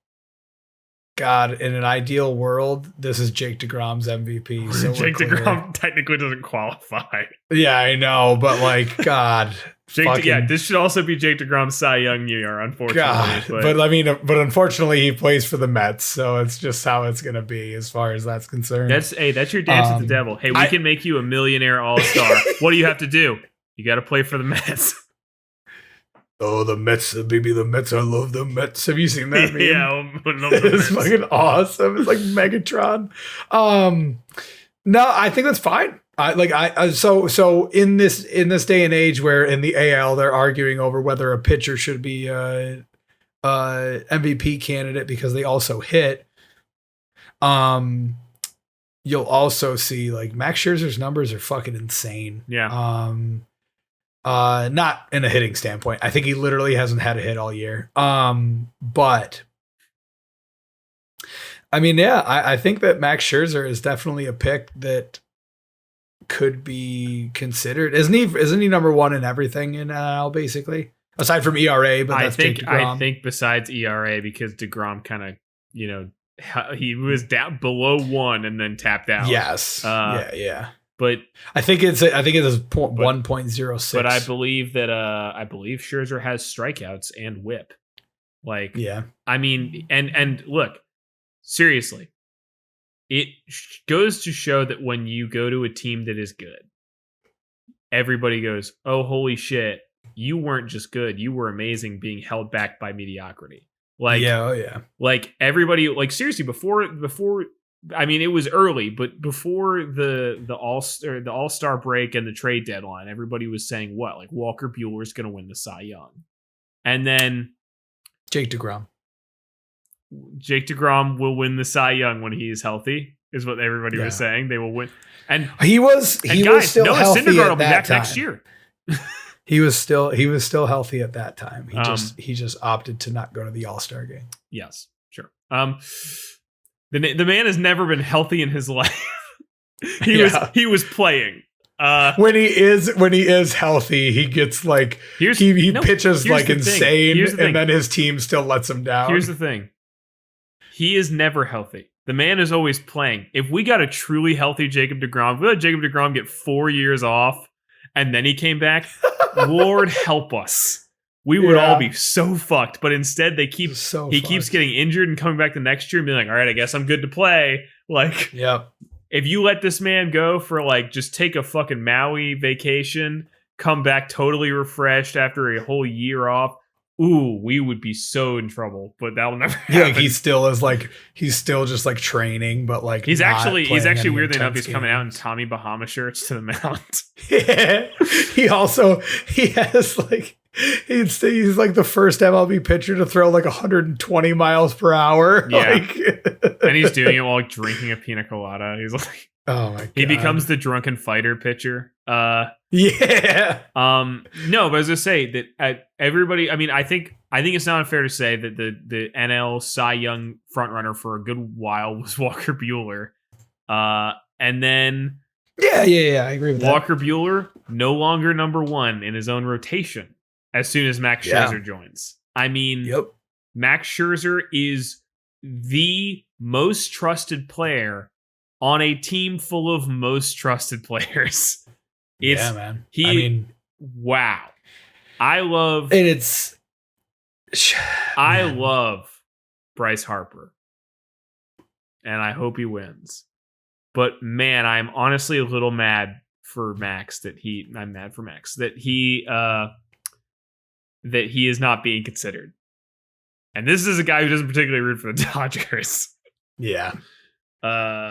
God, in an ideal world, this is Jake DeGrom's MVP. So Jake DeGrom technically doesn't qualify. Yeah, I know, but God. This should also be Jake DeGrom's Cy Young year, unfortunately. God, but unfortunately, he plays for the Mets, so it's just how it's going to be as far as that's concerned. That's your dance with the devil. Hey, we can make you a millionaire all-star. What do you have to do? You got to play for the Mets. Oh, the Mets, baby, the Mets. I love the Mets. Have you seen that meme? Yeah, it's fucking awesome. It's like Megatron. No, I think that's fine. So in this day and age where in the AL they're arguing over whether a pitcher should be a MVP candidate because they also hit. You'll also see like Max Scherzer's numbers are fucking insane. Yeah. Not in a hitting standpoint. I think he literally hasn't had a hit all year. But I mean, yeah, I think that Max Scherzer is definitely a pick that could be considered. Isn't he number one in everything in NL basically? Aside from ERA, but that's I think besides ERA because DeGrom kind of, he was down below 1 and then tapped out. Yes. Yeah. But I think it's 1.06. But I believe Scherzer has strikeouts and whip. Like, yeah. I mean, and look, seriously, it goes to show that when you go to a team that is good, everybody goes, "Oh, holy shit, you weren't just good, you were amazing," being held back by mediocrity. Like, yeah. Like everybody, like seriously, before. I mean, it was early, but before the All-Star break and the trade deadline, everybody was saying what? Like Walker Buehler's going to win the Cy Young, and then Jake DeGrom will win the Cy Young when he is healthy, is what everybody was saying. They will win, and he was still Noah healthy Syndergaard will at be that back time. next year. He was still healthy at that time. He just opted to not go to the All-Star game. Yes, sure. The man has never been healthy in his life. He was playing. When he is healthy, he gets like he pitches like insane, and then his team still lets him down. Here's the thing: he is never healthy. The man is always playing. If we got a truly healthy Jacob DeGrom, if we let Jacob DeGrom get 4 years off, and then he came back, Lord help us. We would all be so fucked, but instead keeps getting injured and coming back the next year and being like, all right, I guess I'm good to play. Like, if you let this man go for like, just take a fucking Maui vacation, come back totally refreshed after a whole year off. Ooh, we would be so in trouble, but that'll never happen. Yeah, he's still just like training, but like he's actually weirdly enough, he's coming out in Tommy Bahama shirts to the mound. Yeah. He has like he's like the first MLB pitcher to throw like 120 miles per hour. Yeah. And he's doing it while like drinking a pina colada. He's like, oh my God. He becomes the drunken fighter pitcher. Yeah. No, but as I say that everybody, I mean, I think it's not unfair to say that the NL Cy Young frontrunner for a good while was Walker Buehler. And then Yeah, I agree with Walker Buehler no longer number 1 in his own rotation as soon as Max Scherzer joins. I mean, Max Scherzer is the most trusted player on a team full of most trusted players. Man. Wow. I love Bryce Harper. And I hope he wins. But man, I'm honestly a little mad for Max that he is not being considered. And this is a guy who doesn't particularly root for the Dodgers. Yeah.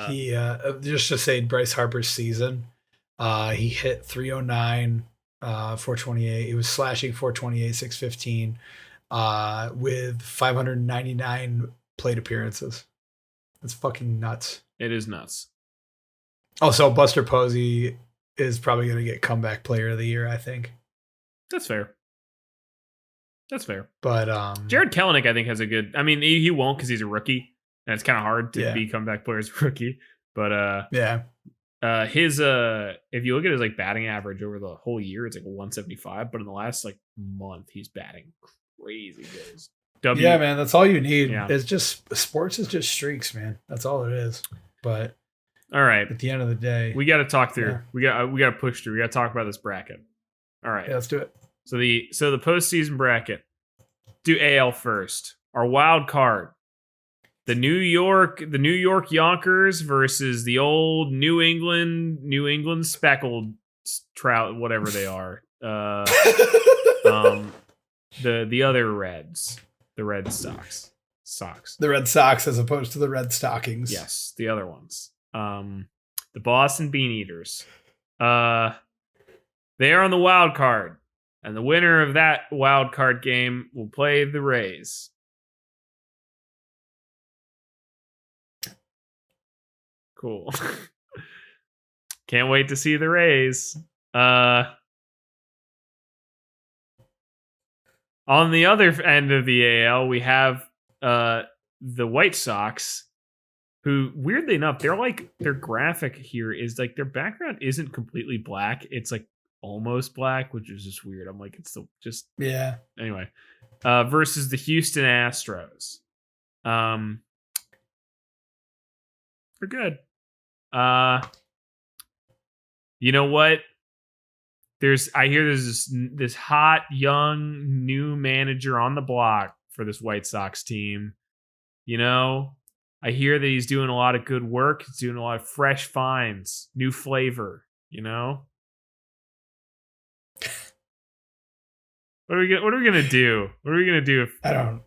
He just to say Bryce Harper's season, he hit 309, 428. He was slashing 428, 615, with 599 plate appearances. That's fucking nuts. It is nuts. Also, Buster Posey is probably going to get comeback player of the year, I think. That's fair. But Jared Kelenic, I think, has a good. I mean, he won't because he's a rookie, and it's kind of hard to be comeback player as a rookie. But his if you look at his like batting average over the whole year, it's like 175. But in the last like month, he's batting crazy good. Yeah, man, that's all you need. Yeah. It's just sports is just streaks, man. That's all it is. But all right, at the end of the day, we got to talk through. Yeah. We got to push through. We got to talk about this bracket. All right, let's do it. So the postseason bracket. Do AL first. Our wild card. The New York Yonkers versus the old New England speckled trout, whatever they are. The other Reds. The Red Sox. The Red Sox as opposed to the Red Stockings. Yes, the other ones. the Boston Bean Eaters. They are on the wild card, and the winner of that wild card game will play the Rays. Cool. Can't wait to see the Rays. On the other end of the AL, we have the White Sox, who, weirdly enough, their graphic here is like their background isn't completely black. It's like almost black, which is just weird. I'm like, it's still just Anyway, versus the Houston Astros. They're good. You know what? I hear there's this hot young new manager on the block for this White Sox team. You know, I hear that he's doing a lot of good work. He's doing a lot of fresh finds, new flavor. You know, what are we gonna do? What are we gonna do? I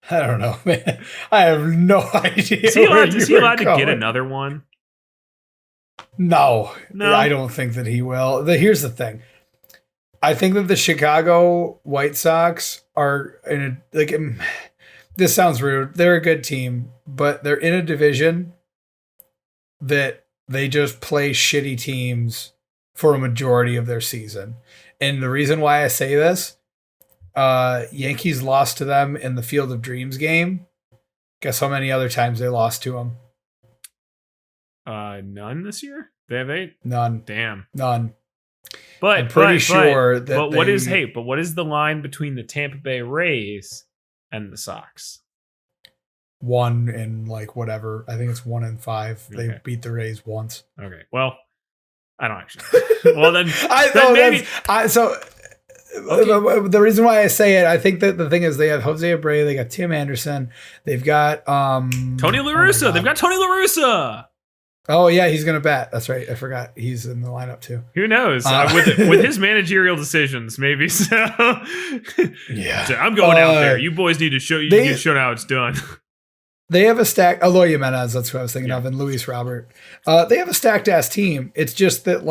don't know, man. I have no idea. Is he allowed to get another one? No, I don't think that he will. Here's the thing. I think that the Chicago White Sox are this sounds rude. They're a good team, but they're in a division that they just play shitty teams for a majority of their season. And the reason why I say this, Yankees lost to them in the Field of Dreams game. Guess how many other times they lost to them? None this year. They have 8. None. Damn. None. But I'm pretty sure that. But what is the line between the Tampa Bay Rays and the Sox? 1 in whatever. I think it's 1 in 5. Okay. They beat the Rays once. Okay. Well, I don't actually. Well, then, maybe. Okay. The reason why I say it, I think that the thing is they have Jose Abreu, they got Tim Anderson, they've got Tony La Russa. They've got Tony La Russa. Oh yeah, he's gonna bat. That's right. I forgot he's in the lineup too. Who knows? With his managerial decisions, maybe. So yeah, so I'm going out there. You boys need to show how it's done. They have a stack. Eloy Jimenez, that's who I was thinking of, and Luis Robert. They have a stacked ass team. It's just that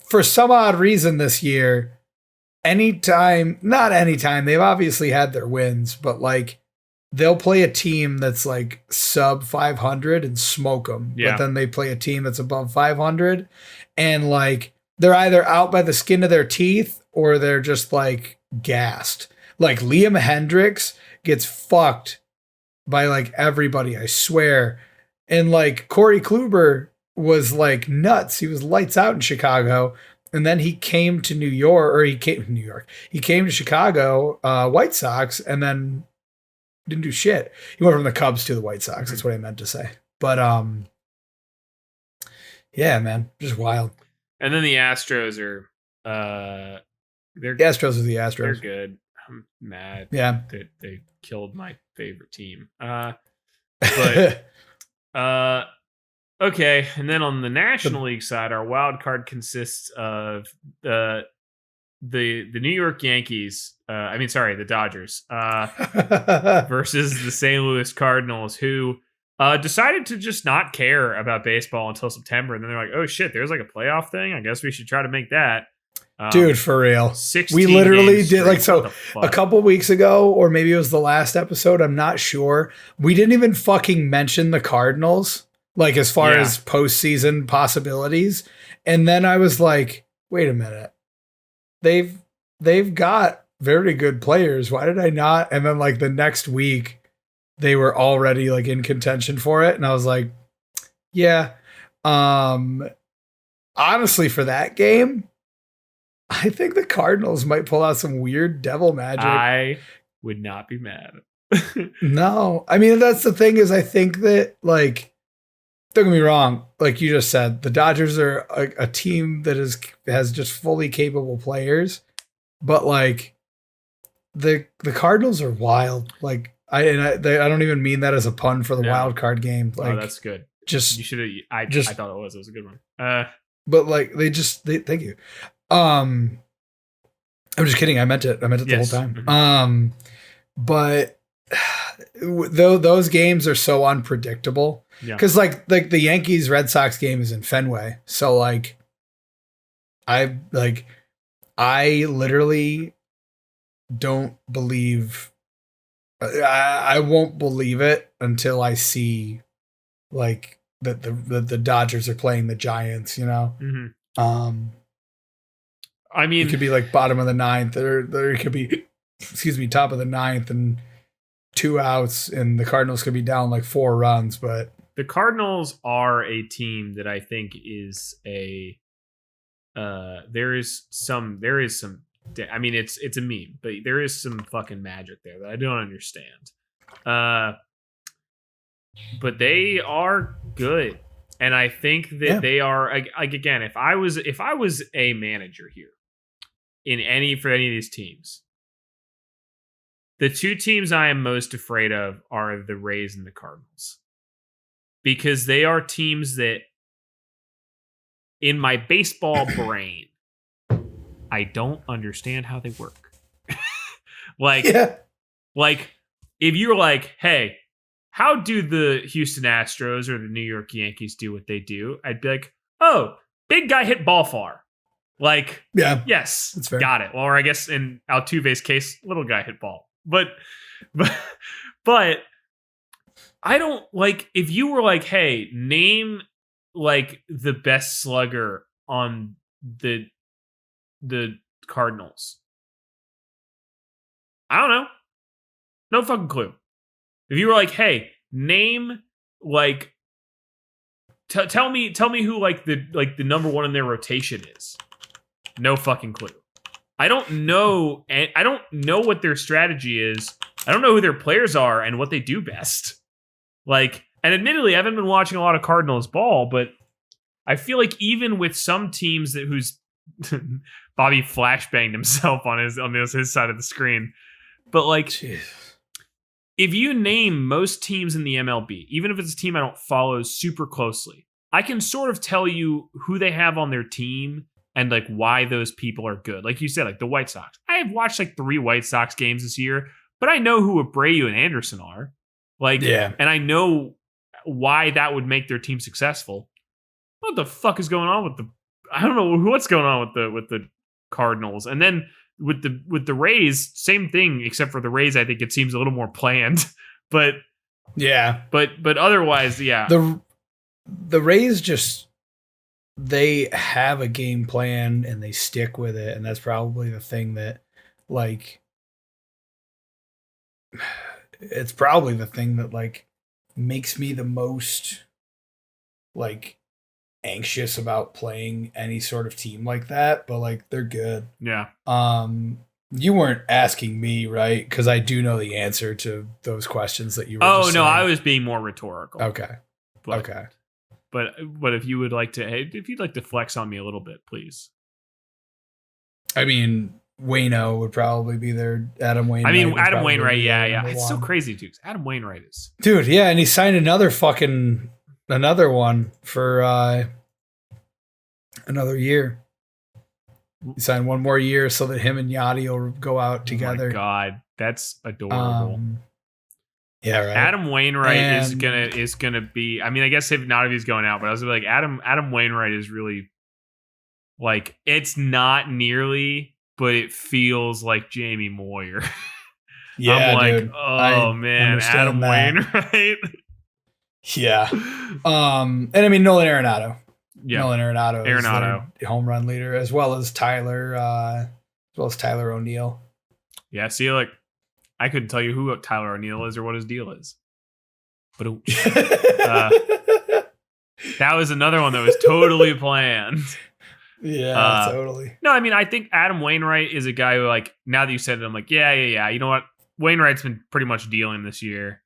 for some odd reason this year. Not anytime, they've obviously had their wins, but they'll play a team that's sub 500 and smoke them. Yeah. But then they play a team that's above 500 and they're either out by the skin of their teeth or they're just gassed. Liam Hendricks gets fucked by everybody, I swear. And Corey Kluber was nuts. He was lights out in Chicago. And then he came to He came to Chicago, White Sox, and then didn't do shit. He went from the Cubs to the White Sox. That's what I meant to say. But yeah, man, just wild. And then the Astros are the Astros are the Astros. They're good. I'm mad. Yeah, they killed my favorite team. But okay, and then on the National League side, our wild card consists of the New York Yankees. The Dodgers versus the St. Louis Cardinals, who decided to just not care about baseball until September, and then they're like, "Oh shit, there's a playoff thing. I guess we should try to make that." Dude, for real. 16 we literally games did straight. a couple weeks ago, or maybe it was the last episode. I'm not sure. We didn't even fucking mention the Cardinals. As far as postseason possibilities. And then I was like, wait a minute. They've got very good players. Why did I not? And then the next week they were already in contention for it. And I was like, yeah. Honestly, for that game, I think the Cardinals might pull out some weird devil magic. I would not be mad. No. I mean, that's the thing is I think that don't get me wrong. Like you just said, the Dodgers are a team that has just fully capable players, but the Cardinals are wild. I don't even mean that as a pun for the wild card game. Oh, that's good. Just you should have. I thought it was a good one. But thank you. I'm just kidding. I meant it. The whole time. But those games are so unpredictable. Because like the Yankees Red Sox game is in Fenway, so like I literally don't believe. I won't believe it until I see like that the Dodgers are playing the Giants. You know. Mm-hmm. I mean, it could be like bottom of the ninth, or it could be, top of the ninth and 2 outs, and the Cardinals could be down like 4 runs. But the Cardinals are a team that I think is a. There is some. I mean, it's a meme, but there is some fucking magic there that I don't understand. But they are good, and I think that they are like again. If I was a manager here, for any of these teams, the 2 teams I am most afraid of are the Rays and the Cardinals, because they are teams that, in my baseball brain, I don't understand how they work. Like if you're like, hey, how do the Houston Astros or the New York Yankees do what they do? I'd be like, oh, big guy hit ball far. Like, yes, that's fair. Got it. Well, or I guess in Altuve's case, little guy hit ball. But I don't like, if you were like, hey, name like the best slugger on the Cardinals. I don't know. No fucking clue. If you were like, hey, name like tell me who like the number 1 in their rotation is. No fucking clue. I don't know, and I don't know what their strategy is. I don't know who their players are and what they do best. Like, and admittedly, I haven't been watching a lot of Cardinals ball, but I feel like even with some teams whose Bobby flashbanged himself on his side of the screen, but like, jeez. If you name most teams in the MLB, even if it's a team I don't follow super closely, I can sort of tell you who they have on their team and like why those people are good. Like you said, like the White Sox. I have watched like 3 White Sox games this year, but I know who Abreu and Anderson are. Like, and I know why that would make their team successful. What the fuck is going on with I don't know what's going on with the Cardinals. And then with the Rays, same thing, except for the Rays, I think it seems a little more planned. But otherwise, The Rays just, they have a game plan and they stick with it, and that's probably the thing that, like, it's probably the thing that like makes me the most like anxious about playing any sort of team like that. But like, they're good. Yeah. You weren't asking me, right? Because I do know the answer to those questions that you were. Oh no, I was being more rhetorical. Okay. But if you would like to, if you'd like to flex on me a little bit, please. I mean, Waino would probably be there. Adam Wainwright. I mean, Adam Wainwright. Yeah. It's so crazy too. Adam Wainwright is. Dude, yeah, and he signed another one for another year. He signed 1 more year so that him and Yachty will go out together. Oh my God, that's adorable. Yeah, right. Adam Wainwright is gonna be. I mean, I guess if he's going out, but I was like, Adam Wainwright is really like, it's not nearly, but it feels like Jamie Moyer. Yeah, I'm like, dude, oh man, Adam Wainwright. Yeah. And I mean Nolan Arenado. Yeah. Nolan Arenado is the home run leader, as well as Tyler O'Neill. Yeah, see, like, I couldn't tell you who Tyler O'Neill is or what his deal is. But that was another one that was totally planned. Yeah, totally. No, I mean, I think Adam Wainwright is a guy who, like, now that you said it, I'm like, yeah. You know what? Wainwright's been pretty much dealing this year.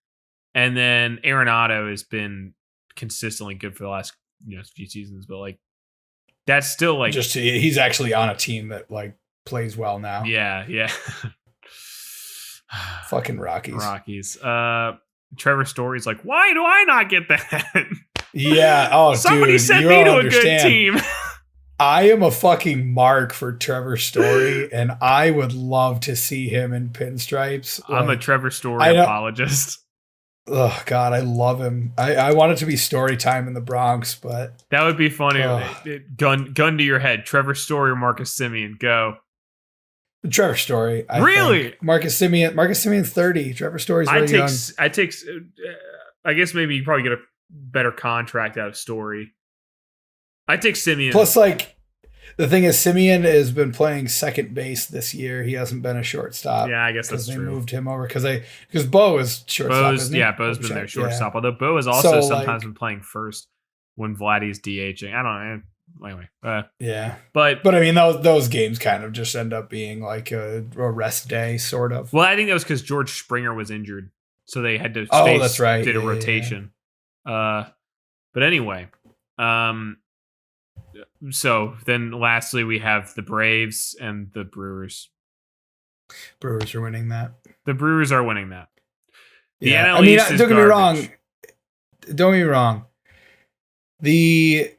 And then Arenado has been consistently good for the last few seasons. But, like, that's still, like... he's actually on a team that, like, plays well now. Yeah. Fucking Rockies. Trevor Story's like, why do I not get that? Yeah. Oh, somebody dude, sent me to a good team. I am a fucking mark for Trevor Story, and I would love to see him in pinstripes. I'm a Trevor Story apologist. Oh God, I love him. I want it to be story time in the Bronx, but that would be funny. Gun to your head, Trevor Story or Marcus Semien, go. Trevor Story. Really? Think. Marcus Semien's 30. Trevor Story's really young. I guess maybe you probably get a better contract out of Story. I take Semien. Plus, like, the thing is, Semien has been playing second base this year. He hasn't been a shortstop. Yeah, I guess that's true. They moved him over because Bo is shortstop. Bo's been their shortstop. Yeah. Although Bo has also sometimes been playing first when Vladdy's DHing. I don't know. Anyway, yeah, but I mean those games kind of just end up being like a rest day, sort of. Well, I think that was because George Springer was injured, so they had to. That's right. Did a rotation. Yeah. But anyway, so then lastly we have the Braves and the Brewers. Brewers are winning that. The Brewers are winning that. The yeah. NL East is don't get me garbage. wrong. Don't get me wrong. The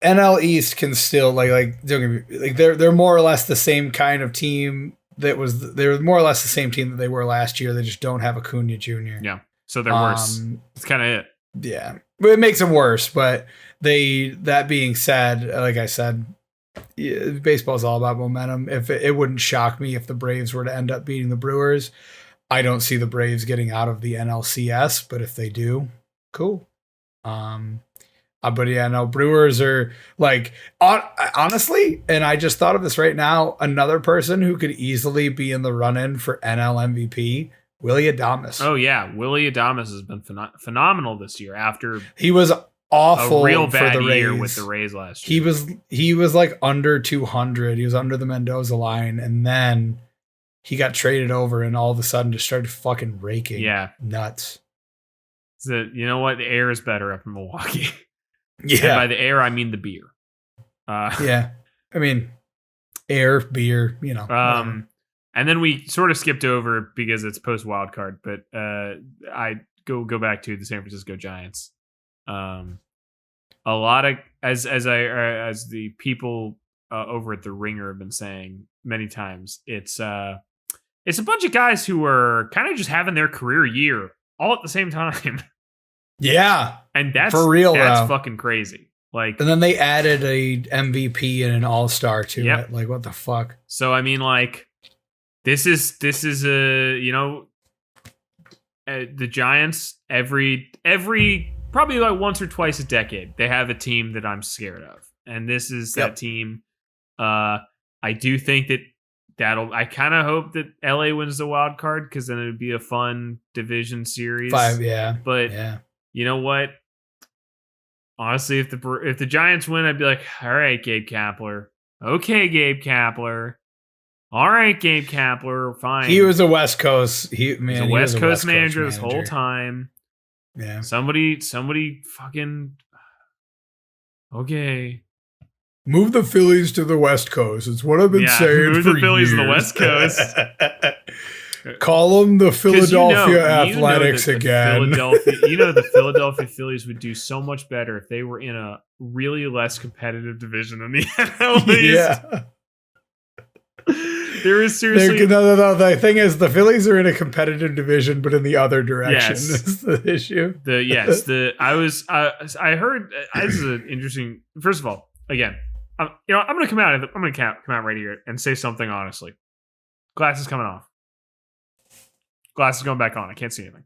NL East can still don't get me, like they're more or less the same kind of team they're more or less the same team that they were last year. They just don't have Acuna Jr. Yeah, so they're worse. It's kind of it. Yeah, but it makes them worse. But that being said, like I said, baseball is all about momentum. If it wouldn't shock me if the Braves were to end up beating the Brewers. I don't see the Braves getting out of the NLCS, but if they do, cool. But yeah, no, Brewers are like, honestly, and I just thought of this right now, another person who could easily be in the run-in for NL MVP, Willie Adams. Oh yeah, Willie Adams has been phenomenal this year after he was awful a real bad for the year Rays. with the Rays last year. He was like under 200. He was under the Mendoza line, and then he got traded over and all of a sudden just started fucking raking. Yeah. Nuts. So, you know what? The air is better up in Milwaukee. Yeah. And by the air, I mean the beer. Yeah. I mean, air, beer, you know. And then we sort of skipped over because it's post wild card, but I go back to the San Francisco Giants. A lot of as the people over at the Ringer have been saying many times, it's a bunch of guys who are kind of just having their career year all at the same time. Yeah. And that's for real. That's fucking crazy. Like, and then they added a MVP and an all-star to it. Like, what the fuck? So I mean, like, this is a the Giants every probably like once or twice a decade they have a team that I'm scared of, and this is that team. I do think I kind of hope that LA wins the wild card because then it'd be a fun division series. But you know what? Honestly, if the Giants win, I'd be like, all right, Gabe Kapler. Okay, Gabe Kapler. All right, Gabe Kapler. Fine. He was a West Coast. He was a West Coast manager this whole time. Yeah. Somebody fucking. Okay. Move the Phillies to the West Coast. It's what I've been saying. Move the Phillies to the West Coast. Call them the Philadelphia Athletics again. The Philadelphia Phillies would do so much better if they were in a really less competitive division than the NL East. Yeah. There is seriously no. The thing is, the Phillies are in a competitive division, but in an is the issue. I heard this is an interesting. First of all, again, I'm going to come out right here and say something honestly. Glass is coming off. Glass is going back on. I can't see anything.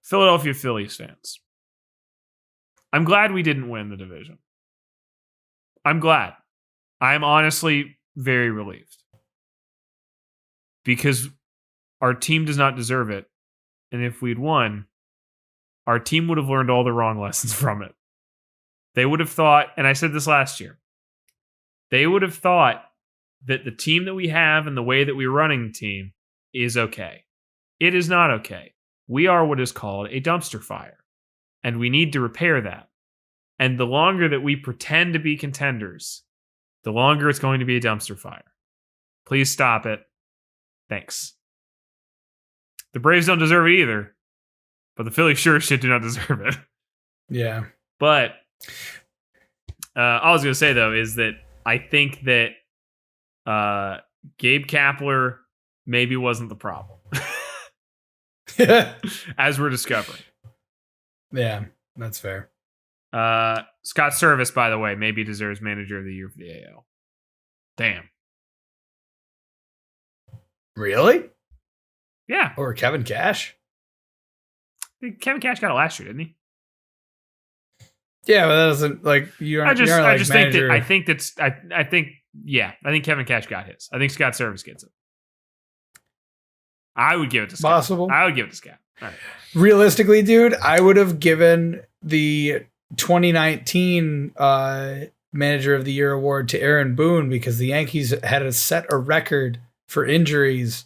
Philadelphia Phillies fans. I'm glad we didn't win the division. I'm glad. I'm honestly very relieved. Because our team does not deserve it. And if we'd won, our team would have learned all the wrong lessons from it. They would have thought, and I said this last year, they would have thought that the team that we have and the way that we're running the team is okay. It is not okay. We are what is called a dumpster fire. And we need to repair that. And the longer that we pretend to be contenders, the longer it's going to be a dumpster fire. Please stop it. Thanks. The Braves don't deserve it either, but the Phillies sure shit do not deserve it. Yeah. But All I was going to say, though, is that I think that Gabe Kapler maybe wasn't the problem. As we're discovering. Yeah, that's fair. Scott Service, by the way, maybe deserves Manager of the Year for the AL. Damn. Really? Yeah. Or Kevin Cash? Kevin Cash got it last year, didn't he? Yeah, but that doesn't you aren't. I think Kevin Cash got his. I think Scott Service gets it. I would give it to Scott. Possible. I would give it to Scott. All right. Realistically, dude, I would have given the 2019 Manager of the Year award to Aaron Boone because the Yankees had set a record for injuries,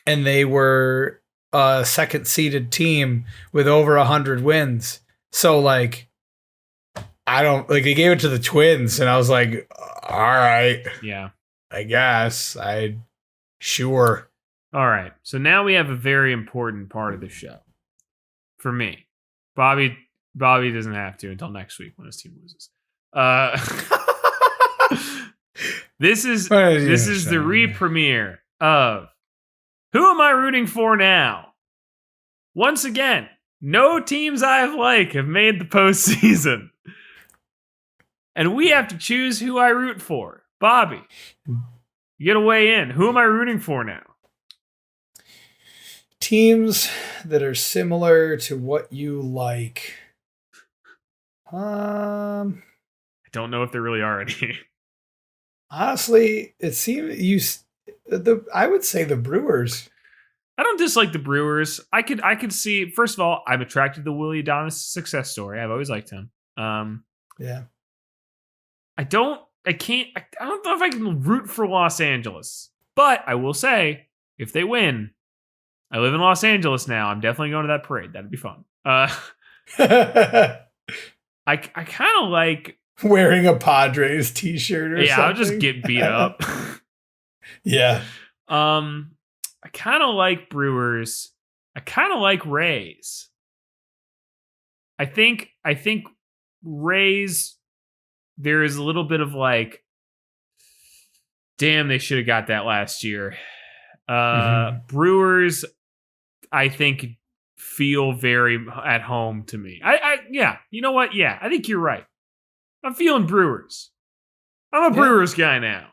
and they were a second-seeded team with over 100 wins. So, they gave it to the Twins, and I was like, all right. Yeah. I guess. Sure. All right. So now we have a very important part of the show. For me. Bobby doesn't have to until next week when his team loses. This is the re-premiere of Who Am I Rooting For Now? Once again, no teams I have made the postseason. And we have to choose who I root for. Bobby, you get to weigh in. Who am I rooting for now? Teams that are similar to what you like. I don't know if there really are any. Honestly, it seems I would say the Brewers. I don't dislike the Brewers. I could see. First of all, I'm attracted to Willie Adams' success story. I've always liked him. Yeah. I don't know if I can root for Los Angeles, but I will say if they win, I live in Los Angeles now. I'm definitely going to that parade. That'd be fun. I kind of like wearing a Padres t-shirt or something. I'll just get beat up. Yeah. I kind of like Brewers. I kind of like Rays. I think Rays, there is a little bit of damn, they should have got that last year. Brewers, I think, feel very at home to me. Yeah, you know what? Yeah, I think you're right. I'm feeling Brewers. I'm a Brewers guy now.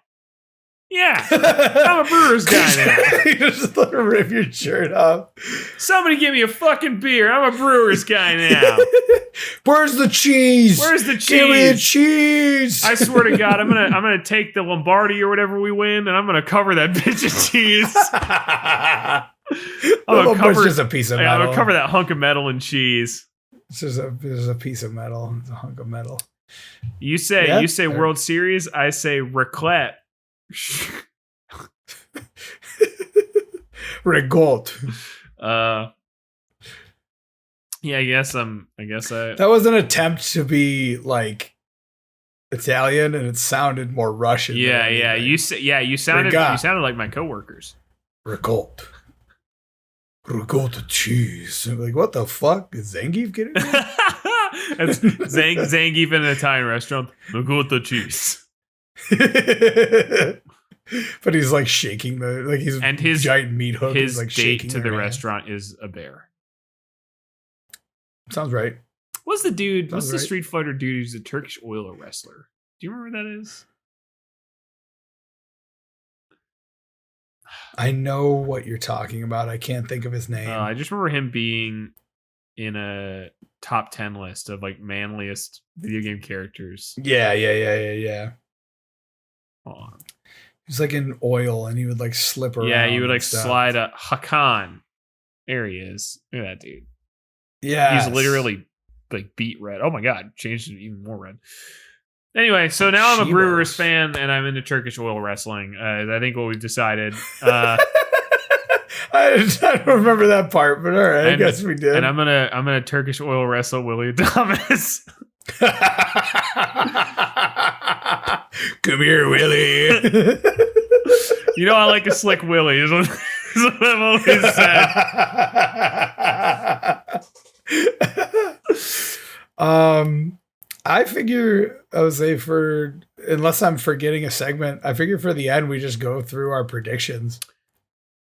Yeah, I'm a Brewers guy now. You just rip your shirt off. Somebody give me a fucking beer. I'm a Brewers guy now. Where's the cheese? Where's the cheese? Give me the cheese. I swear to God, I'm gonna take the Lombardi or whatever we win, and I'm gonna cover that bitch of cheese. It's just a piece of metal. I'm gonna cover that hunk of metal in cheese. It's just a piece of metal. It's a hunk of metal. You say World Series. I say raclette. Regolt. Yeah, I guess that was an attempt to be Italian, and it sounded more Russian. Yeah. You sounded like my coworkers. Regolt cheese. I'm like, what the fuck? Is Zangief getting it? It's Zangief in an Italian restaurant. Regolt cheese. But he's shaking his giant meat hook. His is date to the restaurant is a bear. Sounds right. What's the Street Fighter dude who's a Turkish oil wrestler? Do you remember who that is? I know what you're talking about. I can't think of his name. I just remember him being in a top 10 list of manliest video game characters. Yeah. Hold on. He's in oil, and he would slip around. Yeah, you would slide a Hakan. There he is. Look at that dude. Yeah, he's literally beat red. Oh my God, changed it even more red. Anyway, so now I'm a Brewers fan, and I'm into Turkish oil wrestling. I think what we've decided. I don't remember that part, but all right, I guess we did. And I'm gonna Turkish oil wrestle Willie Adams. Come here, Willie. You know I like to slick Willie. Is what I've always said. I figure I would say unless I'm forgetting a segment, I figure for the end we just go through our predictions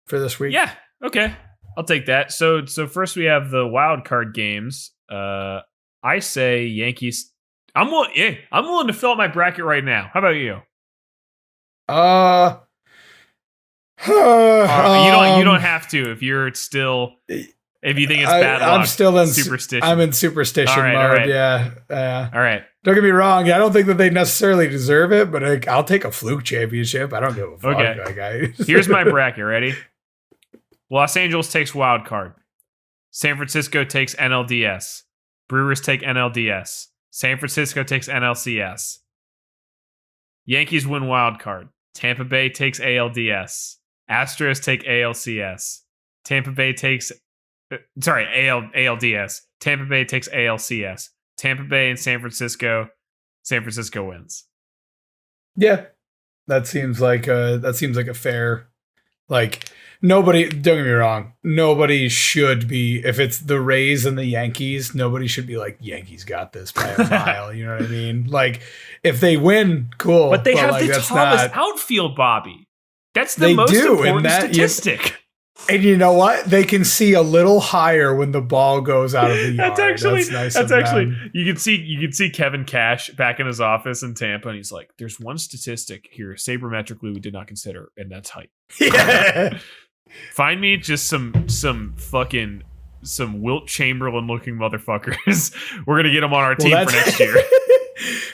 for this week. Yeah. Okay. I'll take that. So first we have the wild card games. I say Yankees. I'm willing to fill out my bracket right now. How about you? You don't have to if you're still. If you think it's bad luck, I'm still in superstition. I'm in superstition mode. All right. Yeah. All right. Don't get me wrong. I don't think that they necessarily deserve it, but I'll take a fluke championship. I don't give a fuck. Okay. Here's my bracket. Ready? Los Angeles takes wild card. San Francisco takes NLDS. Brewers take NLDS. San Francisco takes NLCS. Yankees win wild card. Tampa Bay takes ALDS. Astros take ALCS. Tampa Bay takes ALDS. Tampa Bay takes ALCS. Tampa Bay and San Francisco wins. Yeah. That seems like a fair, like, nobody, don't get me wrong, nobody should be, if it's the Rays and the Yankees, nobody should be like, Yankees got this by a mile. You know what I mean? Like, if they win, cool. But they have the tallest outfield, Bobby. That's the most important statistic. And you know what? They can see a little higher when the ball goes out of the yard. That's nice. That's actually you can see Kevin Cash back in his office in Tampa, and he's like, "There's one statistic here, sabermetrically, we did not consider, and that's height." Yeah. Find me just some Wilt Chamberlain looking motherfuckers. We're gonna get them on our team for next year.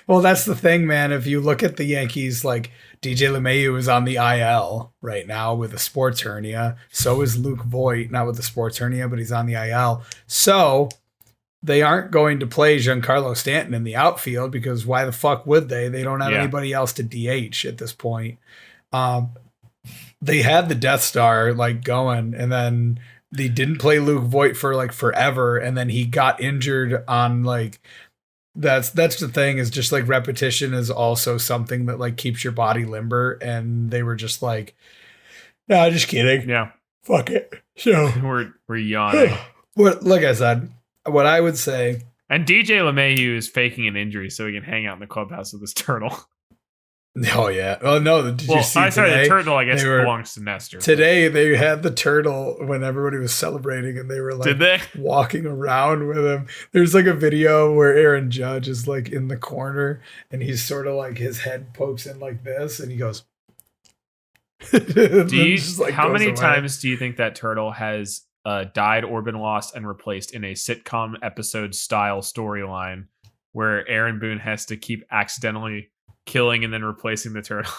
Well, that's the thing, man. If you look at the Yankees, like DJ LeMahieu is on the IL right now with a sports hernia. So is Luke Voigt, not with the sports hernia, but he's on the IL. So they aren't going to play Giancarlo Stanton in the outfield because why the fuck would they? They don't have anybody else to DH at this point. They had the Death Star like going, and then they didn't play Luke Voigt for like forever, and then he got injured on like. That's the thing, is just like repetition is also something that like keeps your body limber, and they were just like, no, just kidding. Yeah. Fuck it. So we're yawning. Like I said, what I would say. And DJ LeMahieu is faking an injury so he can hang out in the clubhouse with his turtle. Oh yeah. Oh no. Did you see today? The turtle, I guess, belongs to Nestor. Today they had the turtle when everybody was celebrating, and they were like walking around with him. There's like a video where Aaron Judge is like in the corner, and he's sort of like his head pokes in like this, and he goes. How many times do you think that turtle has died or been lost and replaced in a sitcom episode style storyline where Aaron Boone has to keep accidentally killing and then replacing the turtle?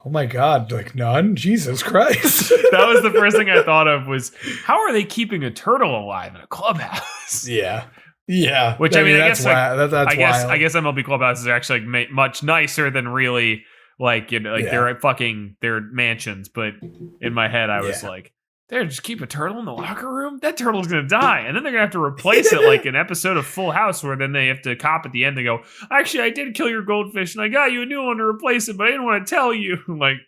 Oh my God, like none? Jesus Christ. That was the first thing I thought of, was how are they keeping a turtle alive in a clubhouse? Yeah. Yeah. Which I mean that's wild. I guess MLB clubhouses are actually like much nicer than really like, you know, like they're mansions. But in my head I was like, they're just keep a turtle in the locker room? That turtle's going to die. And then they're going to have to replace it like an episode of Full House where then they have to cop at the end and go, actually, I did kill your goldfish and I got you a new one to replace it, but I didn't want to tell you. Like,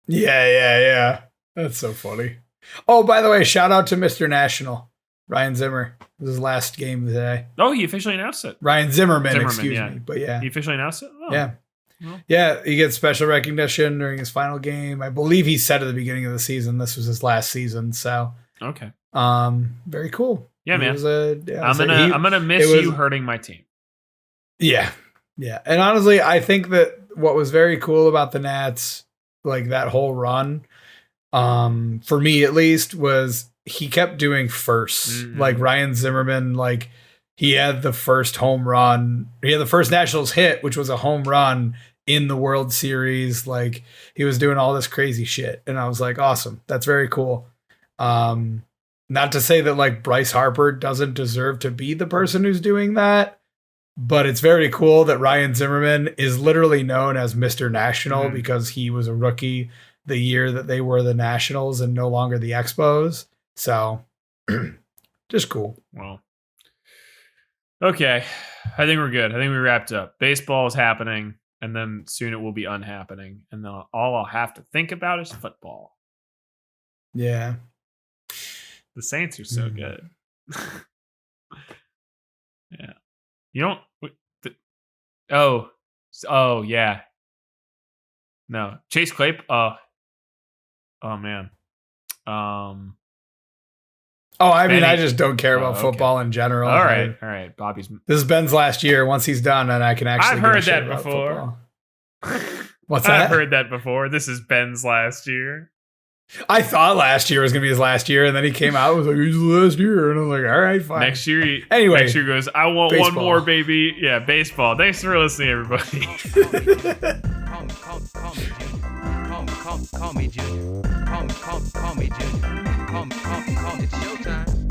yeah. That's so funny. Oh, by the way, shout out to Mr. National, Ryan Zimmer. It was his last game today. Oh, he officially announced it. Ryan Zimmerman, excuse me. But yeah. He officially announced it? Oh. Yeah. Well. Yeah, he gets special recognition during his final game. I believe he said at the beginning of the season this was his last season. So okay, very cool. Yeah, man. I'm gonna miss you hurting my team. Yeah, and honestly, I think that what was very cool about the Nats, like that whole run, for me at least, was he kept doing firsts. Mm-hmm. Like Ryan Zimmerman, like he had the first home run. He had the first Nationals hit, which was a home run in the World Series. Like he was doing all this crazy shit. And I was like, awesome. That's very cool. Not to say that like Bryce Harper doesn't deserve to be the person who's doing that, but it's very cool that Ryan Zimmerman is literally known as Mr. National because he was a rookie the year that they were the Nationals and no longer the Expos. So just cool. Well, okay. I think we're good. I think we wrapped up. Baseball is happening. And then soon it will be unhappening. And then all I'll have to think about is football. Yeah. The Saints are so good. Yeah. You don't, Oh yeah. No, Chase Claypool. Oh man. I mean, Benny. I just don't care about Okay. football in general. All right. Bobby's. This is Ben's last year. Once he's done, and I can actually. I've heard that before. What's that? I've heard that before. This is Ben's last year. I thought last year was gonna be his last year, and then he came out and was like, "It's the last year," and I'm like, "All right, fine." Next year, anyway, goes, "I want baseball. one more, baby." Yeah, baseball. Thanks for listening, everybody. Call me Junior. Call me Junior. Call me. It's showtime.